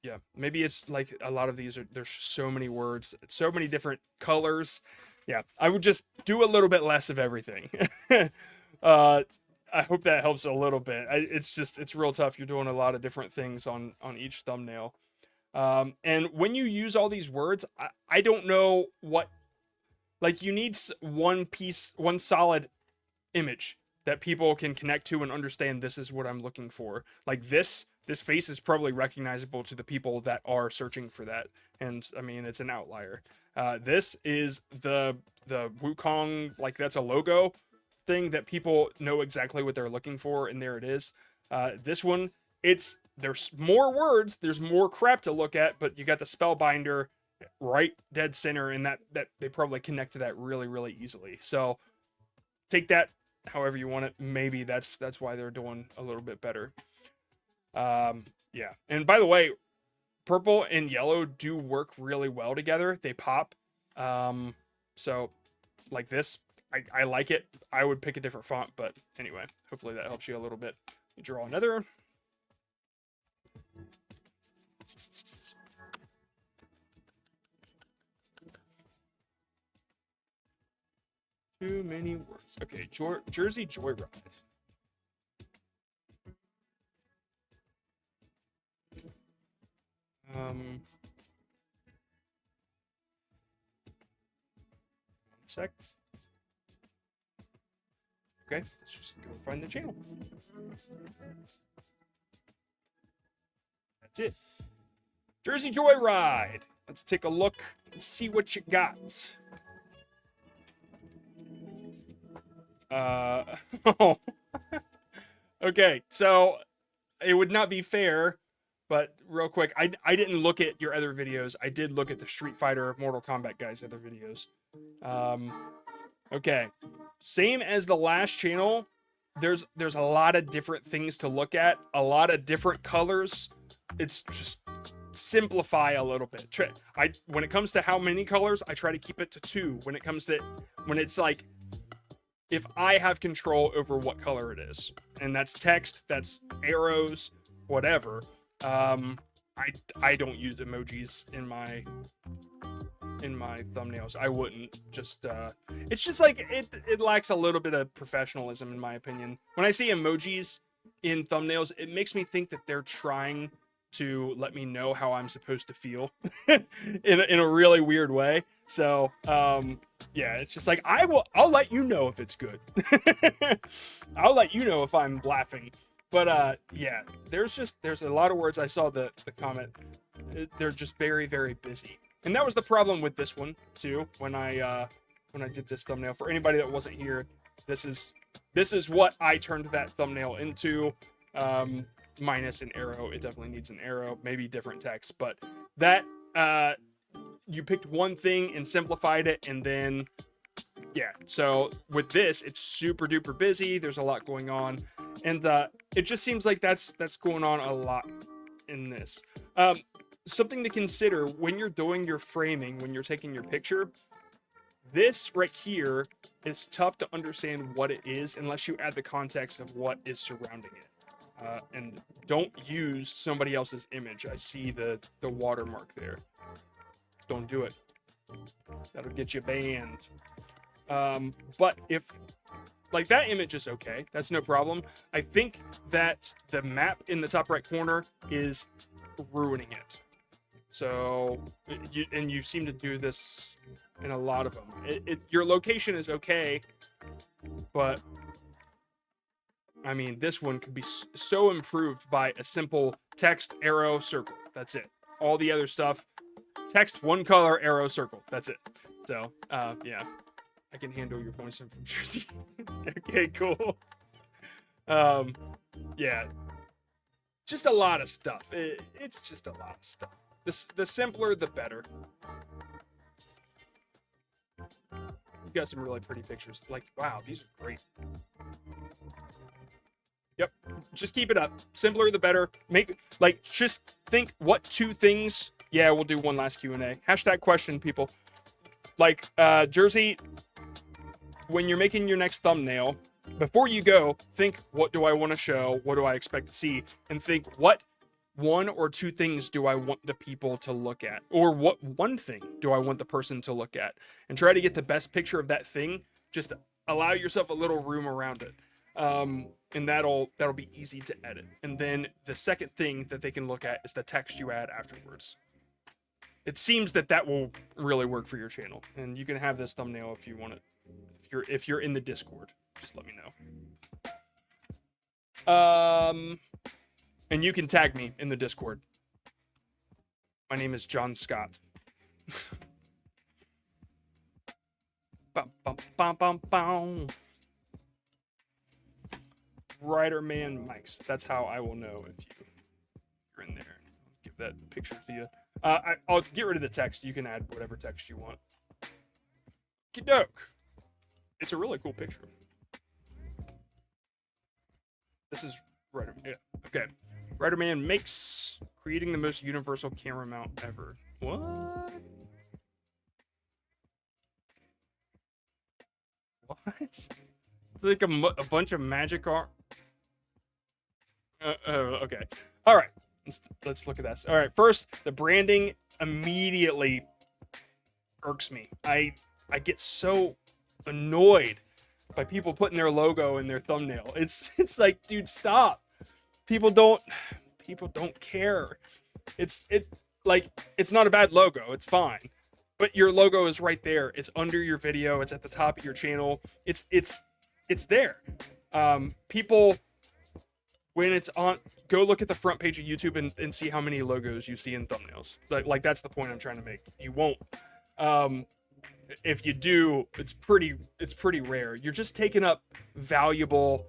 yeah, maybe it's like a lot of these there's so many words, so many different colors. Yeah, I would just do a little bit less of everything. I hope that helps a little bit. It's real tough. You're doing a lot of different things on each thumbnail. And when you use all these words, I don't know what, like, you need one solid image that people can connect to and understand this is what I'm looking for. Like this face is probably recognizable to the people that are searching for that. And I mean, it's an outlier. This is the Wukong, like that's a logo thing that people know exactly what they're looking for, and there it is. This one, there's more words, there's more crap to look at, but you got the spellbinder right dead center, and that they probably connect to that really, really easily. So take that however you want it. Maybe that's why they're doing a little bit better. Yeah. And by the way, purple and yellow do work really well together. They pop. So like this, I like it. I would pick a different font, but anyway, hopefully that helps you a little bit. Draw another. Too many words. Okay, Jersey Joyride. One sec. Okay, let's just go find the channel. That's it. Jersey Joyride. Let's take a look and see what you got. Okay, so it would not be fair, but real quick, I didn't look at your other videos. I did look at the Street Fighter Mortal Kombat guys' other videos. Okay, same as the last channel. There's a lot of different things to look at, a lot of different colors. It's just simplify a little bit. When it comes to how many colors, I try to keep it to 2. When it's like, if I have control over what color it is, and that's text, that's arrows, whatever. I don't use emojis in my thumbnails. I wouldn't. Just it's just like it lacks a little bit of professionalism in my opinion. When I see emojis in thumbnails, it makes me think that they're trying to let me know how I'm supposed to feel in a really weird way. So yeah, it's just like I'll let you know if it's good. I'll let you know if I'm laughing. But yeah, there's a lot of words. I saw the comment. They're just very, very busy. And that was the problem with this one too. When I did this thumbnail, for anybody that wasn't here, this is what I turned that thumbnail into. Minus an arrow. It definitely needs an arrow, maybe different text, but that you picked one thing and simplified it, and then yeah. So with this, it's super duper busy. There's a lot going on, and it just seems like that's going on a lot in this. Something to consider when you're doing your framing, when you're taking your picture. This right here is tough to understand what it is unless you add the context of what is surrounding it. And don't use somebody else's image. I see the watermark there. Don't do it. That'll get you banned. But if, like, that image is okay, that's no problem. I think that the map in the top right corner is ruining it. So, you seem to do this in a lot of them. Your location is okay, but I mean, this one could be so improved by a simple text, arrow, circle. That's it. All the other stuff, text, one color, arrow, circle. That's it. So, yeah. I can handle your points from Jersey. Okay, cool. Yeah. Just a lot of stuff. It's just a lot of stuff. The simpler, the better. You got some really pretty pictures. Like, wow, these are great. Yep. Just keep it up. Simpler, the better. Just think what two things. Yeah, we'll do one last Q&A. Hashtag question, people. Like, Jersey, when you're making your next thumbnail, before you go, think, what do I want to show? What do I expect to see? And think, what one or two things do I want the people to look at? Or what one thing do I want the person to look at? And try to get the best picture of that thing. Just allow yourself a little room around it. And that'll be easy to edit. And then the second thing that they can look at is the text you add afterwards. It seems that will really work for your channel. And you can have this thumbnail if you want it. If you're in the Discord, just let me know. And you can tag me in the Discord. My name is John Scott. Bum, bum, bum, bum, bum. Writer Man Mics. That's how I will know if you're in there. I'll give that picture to you. I'll get rid of the text. You can add whatever text you want. Kidoke. It's a really cool picture. This is Writer. Yeah. Okay. Writer Man makes creating the most universal camera mount ever. What? What? It's like a bunch of magic art. Okay. All right. Let's look at this. All right. First, the branding immediately irks me. I get so annoyed by people putting their logo in their thumbnail. It's like, dude, stop. People don't care. It's not a bad logo. It's fine. But your logo is right there. It's under your video. It's at the top of your channel. It's there. People, when it's on, go look at the front page of YouTube and see how many logos you see in thumbnails. Like that's the point I'm trying to make. You won't. If you do, it's pretty rare. You're just taking up valuable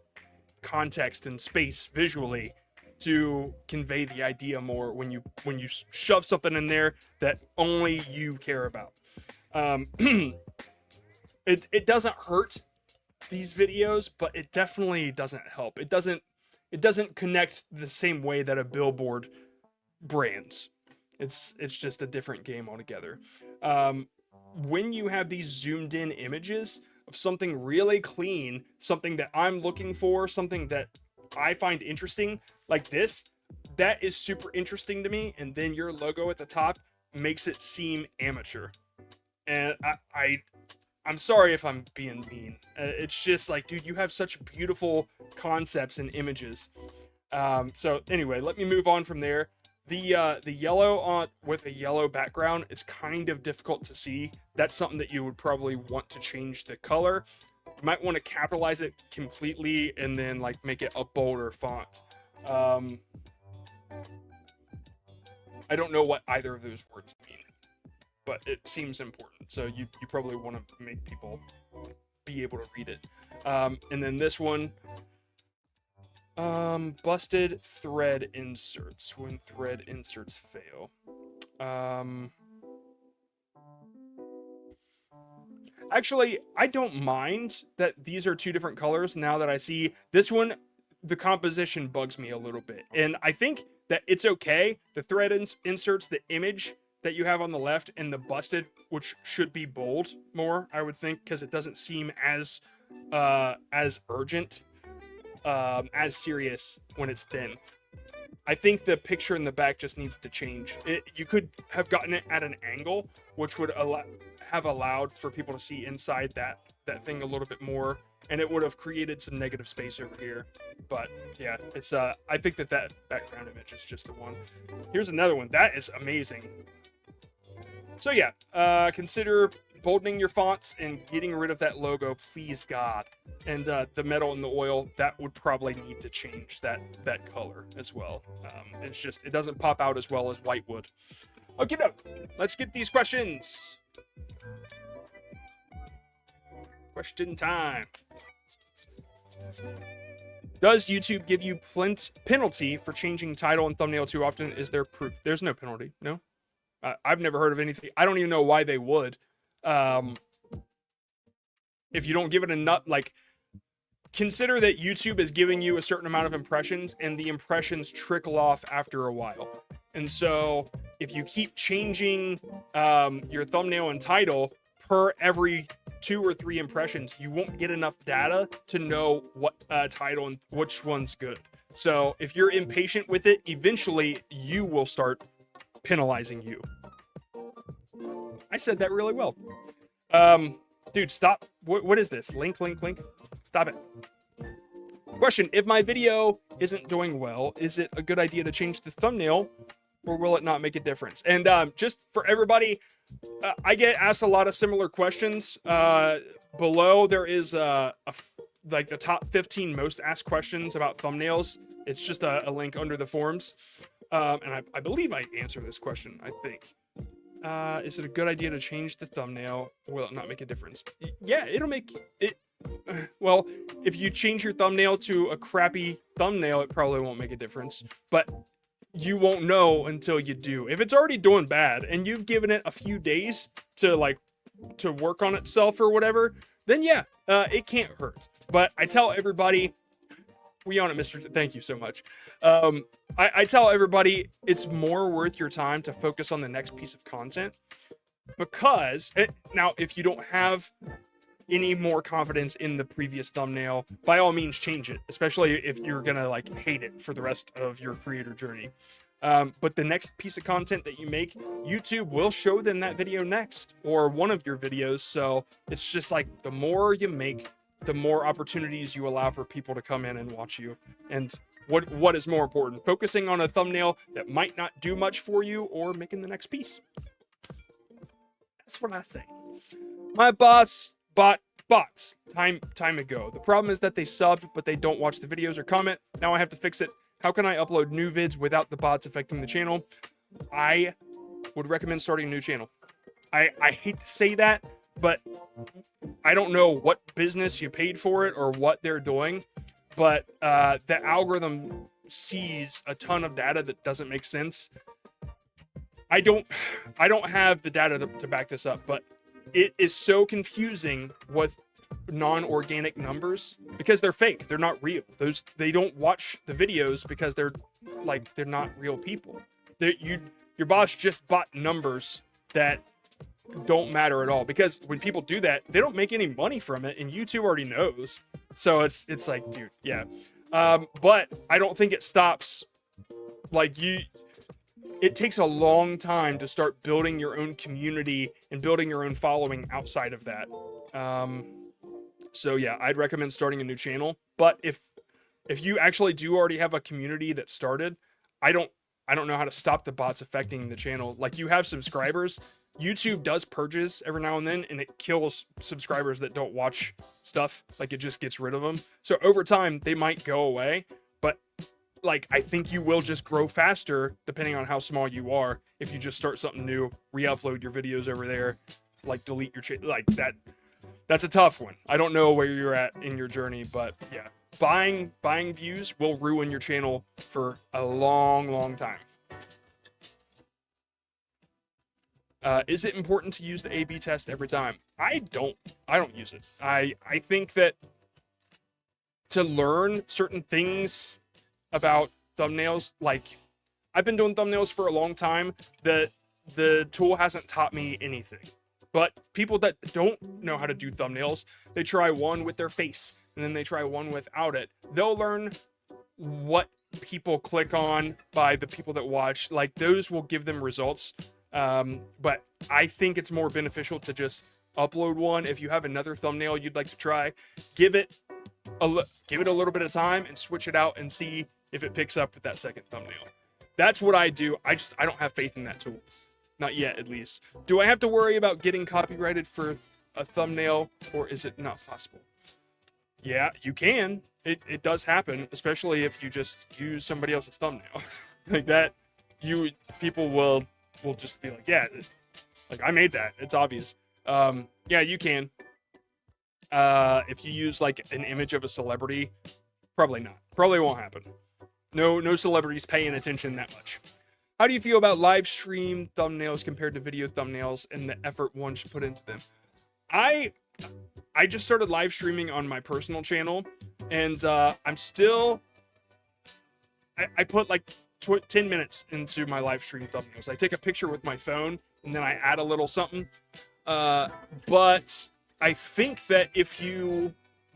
context and space visually to convey the idea more when you shove something in there that only you care about. It doesn't hurt these videos, but it definitely doesn't help. It doesn't connect the same way that a billboard brands. It's just a different game altogether. When you have these zoomed in images of something really clean, something that I'm looking for, something that I find interesting, like this, that is super interesting to me, and then your logo at the top makes it seem amateur. And I'm sorry if I'm being mean. It's just like, dude, you have such beautiful concepts and images. So anyway, let me move on from there. The yellow on with a yellow background, it's kind of difficult to see. That's something that you would probably want to change the color. You might want to capitalize it completely and then like make it a bolder font. I don't know what either of those words mean, but it seems important. So you probably want to make people be able to read it. And then this one, busted thread inserts, when thread inserts fail. Actually, I don't mind that these are two different colors now that I see this one. The composition bugs me a little bit, and I think that it's okay. The thread inserts the image that you have on the left, and the busted, which should be bold more, I would think, because it doesn't seem as urgent, as serious when it's thin. I think the picture in the back just needs to change. You could have gotten it at an angle, which would have allowed for people to see inside that thing a little bit more, and it would have created some negative space over here. But yeah, it's I think that background image is just the one. Here's another one that is amazing. So yeah, consider boldening your fonts and getting rid of that logo, please God. And the metal and the oil, that would probably need to change that color as well. It's just, it doesn't pop out as well as white would. Okay, no, let's get these questions. Question time. Does YouTube give you penalty for changing title and thumbnail too often? Is there proof? There's no penalty. No. I've never heard of anything. I don't even know why they would. If you don't give it enough, like, consider that YouTube is giving you a certain amount of impressions, and the impressions trickle off after a while. And so if you keep changing your thumbnail and title per every 2 or 3 impressions, you won't get enough data to know what title and which one's good. So if you're impatient with it, eventually you will start penalizing you. I said that really well. Dude, stop. What is this? Link. Stop it. Question: if my video isn't doing well, is it a good idea to change the thumbnail, or will it not make a difference? And just for everybody, I get asked a lot of similar questions. Below there is like the top 15 most asked questions about thumbnails. It's just a link under the forums. And I believe I answer this question, I think. Is it a good idea to change the thumbnail? Will it not make a difference? Yeah, it'll make it. Well, if you change your thumbnail to a crappy thumbnail, it probably won't make a difference. But you won't know until you do. If it's already doing bad and you've given it a few days to work on itself or whatever, then yeah, it can't hurt. But I tell everybody, we own it, Mr. Thank you so much. I tell everybody it's more worth your time to focus on the next piece of content, because now if you don't have any more confidence in the previous thumbnail, by all means change it, especially if you're gonna like hate it for the rest of your creator journey. But the next piece of content that you make, YouTube will show them that video next, or one of your videos. So it's just like the more you make, the more opportunities you allow for people to come in and watch you. And what is more important, focusing on a thumbnail that might not do much for you, or making the next piece? That's what I say. My boss bought bots time ago. The problem is that they subbed, but they don't watch the videos or comment. Now I have to fix it. How can I upload new vids without the bots affecting the channel? I would recommend starting a new channel. I hate to say that, but I don't know what business you paid for it or what they're doing, but the algorithm sees a ton of data that doesn't make sense. I don't have the data to back this up, but it is so confusing with non-organic numbers because they're fake. They're not real. They don't watch the videos because they're not real people. Your boss just bought numbers that don't matter at all, because when people do that, they don't make any money from it, and YouTube already knows. So it's like, dude, yeah. But I don't think it stops. It takes a long time to start building your own community and building your own following outside of that. So yeah, I'd recommend starting a new channel. But if you actually do already have a community that started, I don't I don't know how to stop the bots affecting the channel. Like, you have subscribers. YouTube does purges every now and then, and it kills subscribers that don't watch stuff. Like, it just gets rid of them. So over time, they might go away. But, like, I think you will just grow faster, depending on how small you are, if you just start something new, re-upload your videos over there, like, delete your channel. Like, that's a tough one. I don't know where you're at in your journey, but yeah. Buying views will ruin your channel for a long time. Is it important to use the A/B test every time? I don't use it. I think that to learn certain things about thumbnails, like, I've been doing thumbnails for a long time, the tool hasn't taught me anything. But people that don't know how to do thumbnails, they try one with their face, and then they try one without it. They'll learn what people click on by the people that watch. Like, those will give them results. But I think it's more beneficial to just upload one. If you have another thumbnail you'd like to try, give it a little bit of time and switch it out and see if it picks up with that second thumbnail. That's what I do. I don't have faith in that tool. Not yet, at least. Do I have to worry about getting copyrighted for a thumbnail, or is it not possible? Yeah, you can. It does happen, especially if you just use somebody else's thumbnail. Like that, people will just be like, yeah, like, I made that. It's obvious. Yeah, you can. If you use, like, an image of a celebrity, probably not. Probably won't happen. No celebrities paying attention that much. How do you feel about live stream thumbnails compared to video thumbnails and the effort one should put into them? I just started live streaming on my personal channel, and I'm still... I put, like, 10 minutes into my live stream thumbnails. I take a picture with my phone, and then I add a little something. But I think that if you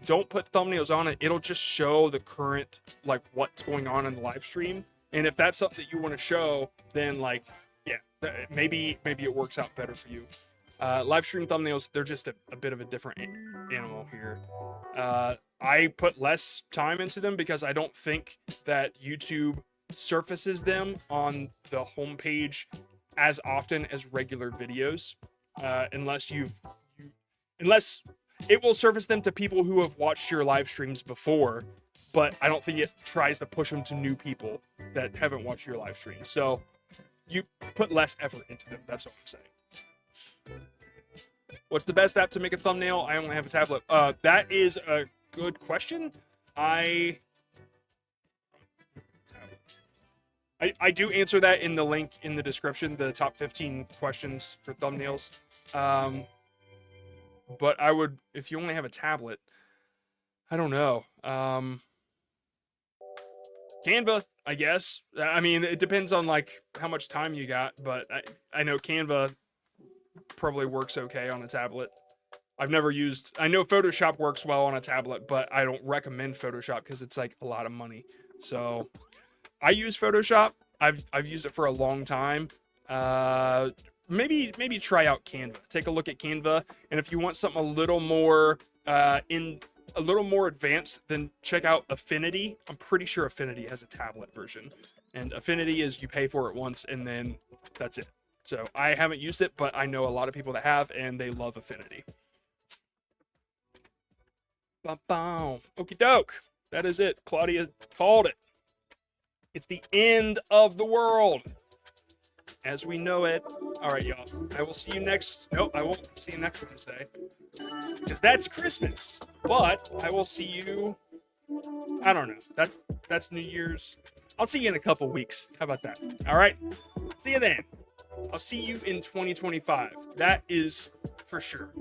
don't put thumbnails on it, it'll just show the current, like, what's going on in the live stream. And if that's something that you want to show, then, like, yeah, maybe it works out better for you. Live stream thumbnails, they're just a bit of a different animal here. I put less time into them because I don't think that YouTube surfaces them on the homepage as often as regular videos, unless it will surface them to people who have watched your live streams before, but I don't think it tries to push them to new people that haven't watched your live stream. So you put less effort into them. That's what I'm saying. What's the best app to make a thumbnail? I only have a tablet. That is a good question. I do answer that in the link in the description, the top 15 questions for thumbnails. But I would, if you only have a tablet, I don't know. Canva, I guess. I mean, it depends on, like, how much time you got, but I know Canva probably works okay on a tablet. I know Photoshop works well on a tablet, but I don't recommend Photoshop because it's, like, a lot of money. So I use Photoshop. I've used it for a long time. Maybe try out Canva. Take a look at Canva, and if you want something a little more advanced, then check out Affinity. I'm pretty sure Affinity has a tablet version, and Affinity is you pay for it once and then that's it. So I haven't used it, but I know a lot of people that have, and they love Affinity. Ba-boom. Okie doke. That is it. Claudia called it. It's the end of the world as we know it. All right, y'all. I will see you next... Nope, I won't see you next Wednesday, because that's Christmas. But I will see you... I don't know. That's New Year's. I'll see you in a couple weeks. How about that? All right? See you then. I'll see you in 2025. That is for sure.